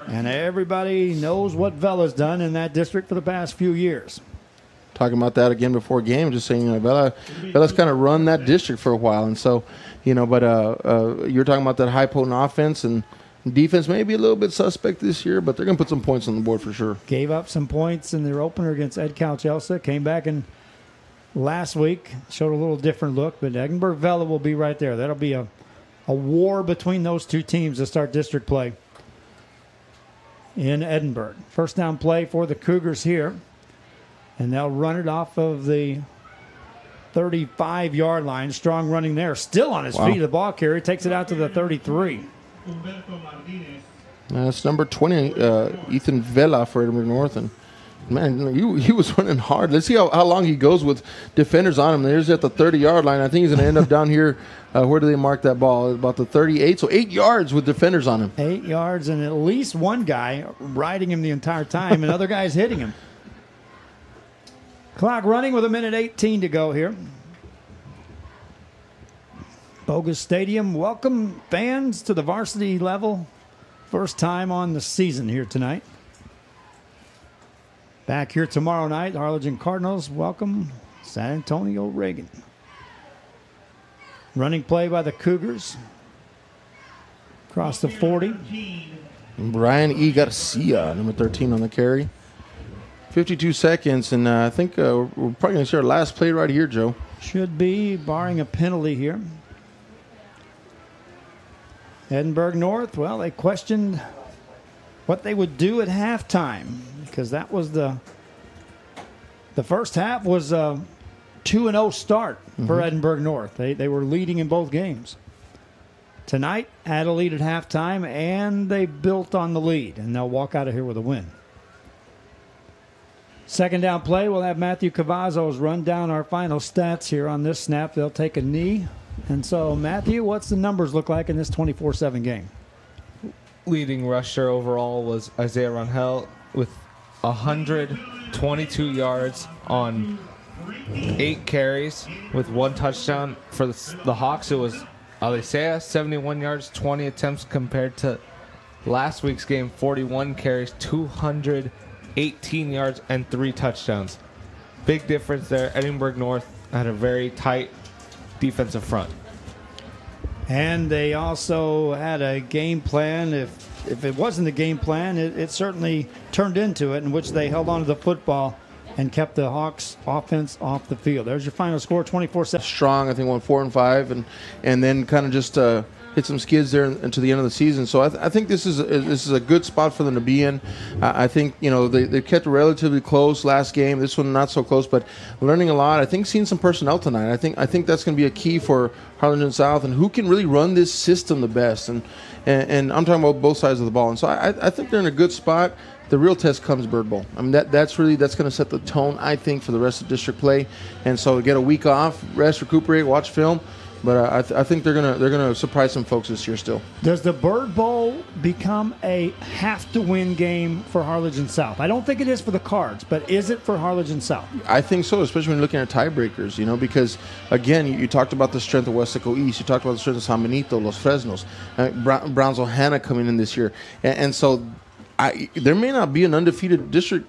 And everybody knows what Vela's done in that district for the past few years. Talking about that again before game, just saying, Vela's kind of run that district for a while. And so, but you're talking about that high potent offense, and defense may be a little bit suspect this year, but they're going to put some points on the board for sure. Gave up some points in their opener against Ed Chelsea. Came back in last week, showed a little different look, but Edinburg Vela will be right there. That'll be a war between those two teams to start district play in Edinburg. First down play for the Cougars here, and they'll run it off of the 35-yard line. Strong running there. Still on his feet. The ball carrier takes it out to the 33. That's number 20, Ethan Vela for Edinburg North, and Man, he was running hard. Let's see how long he goes with defenders on him. There's at the 30-yard line. I think he's going to end up down here. Where do they mark that ball? About the 38. So 8 yards with defenders on him. 8 yards and at least one guy riding him the entire time and other guys hitting him. Clock running with 1:18 to go here. Bogus Stadium. Welcome fans to the varsity level. First time on the season here tonight. Back here tomorrow night, Harlingen Cardinals welcome San Antonio Reagan. Running play by the Cougars. Across the 40. Brian E. Garcia, number 13 on the carry. 52 seconds, and I think we're probably going to see our last play right here, Joe. Should be, barring a penalty here. Edinburg North, well, they questioned what they would do at halftime because that was the first half was a 2-0 start for Edinburg North. They were leading in both games. Tonight, had a lead at halftime, and they built on the lead, and they'll walk out of here with a win. Second down play, we'll have Matthew Cavazos run down our final stats here on this snap. They'll take a knee. And so, Matthew, what's the numbers look like in this 24-7 game? Leading rusher overall was Isaiah Rangel with 122 yards on 8 carries with 1 touchdown. For the Hawks, it was Alisea, 71 yards, 20 attempts compared to last week's game, 41 carries, 218 yards, and 3 touchdowns. Big difference there. Edinburg North had a very tight defensive front. And they also had a game plan. If it wasn't a game plan, it certainly turned into it, in which they held on to the football and kept the Hawks offense off the field. There's your final score, 24-7. Strong, I think, went 4-5, and then kind of just hit some skids there into the end of the season. So I think this is a good spot for them to be in. I think they kept it relatively close last game. This one not so close, but learning a lot. I think seeing some personnel tonight. I think that's going to be a key for Harlingen South and who can really run this system the best. And I'm talking about both sides of the ball. And so I think they're in a good spot. The real test comes Bird Bowl. I mean that's going to set the tone, I think, for the rest of district play. And so get a week off, rest, recuperate, watch film. But I think they're gonna surprise some folks this year still. Does the Bird Bowl become a have-to-win game for Harlingen South? I don't think it is for the Cards, but is it for Harlingen South? I think so, especially when you're looking at tiebreakers. Because again, you talked about the strength of Westaco East, you talked about the strength of San Benito, Los Fresnos, Brownsville, Hanna coming in this year, and so there may not be an undefeated district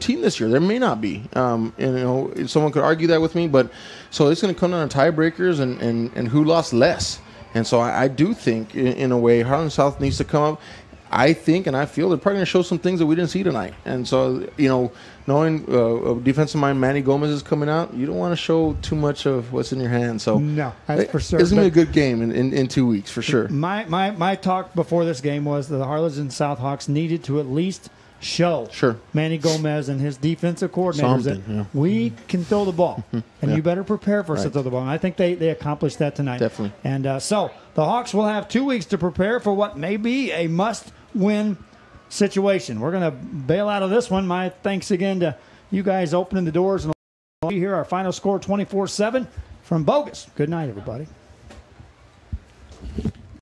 team this year. There may not be. Someone could argue that with me, but so it's going to come down to tiebreakers and who lost less. And so I do think, in a way, Harlingen South needs to come up. I think and I feel they're probably going to show some things that we didn't see tonight. And so, knowing defensive mind Manny Gomez is coming out, you don't want to show too much of what's in your hand. So no, that's for sure. It's going to be a good game in 2 weeks for sure. My talk before this game was that the Harlingen South Hawks needed to at least show Manny Gomez and his defensive coordinators we can throw the ball, and you better prepare for us to throw the ball. And I think they accomplished that tonight. Definitely. And so the Hawks will have 2 weeks to prepare for what may be a must-win situation. We're going to bail out of this one. My thanks again to you guys opening the doors. And we hear our final score 24-7 from Bogus. Good night, everybody.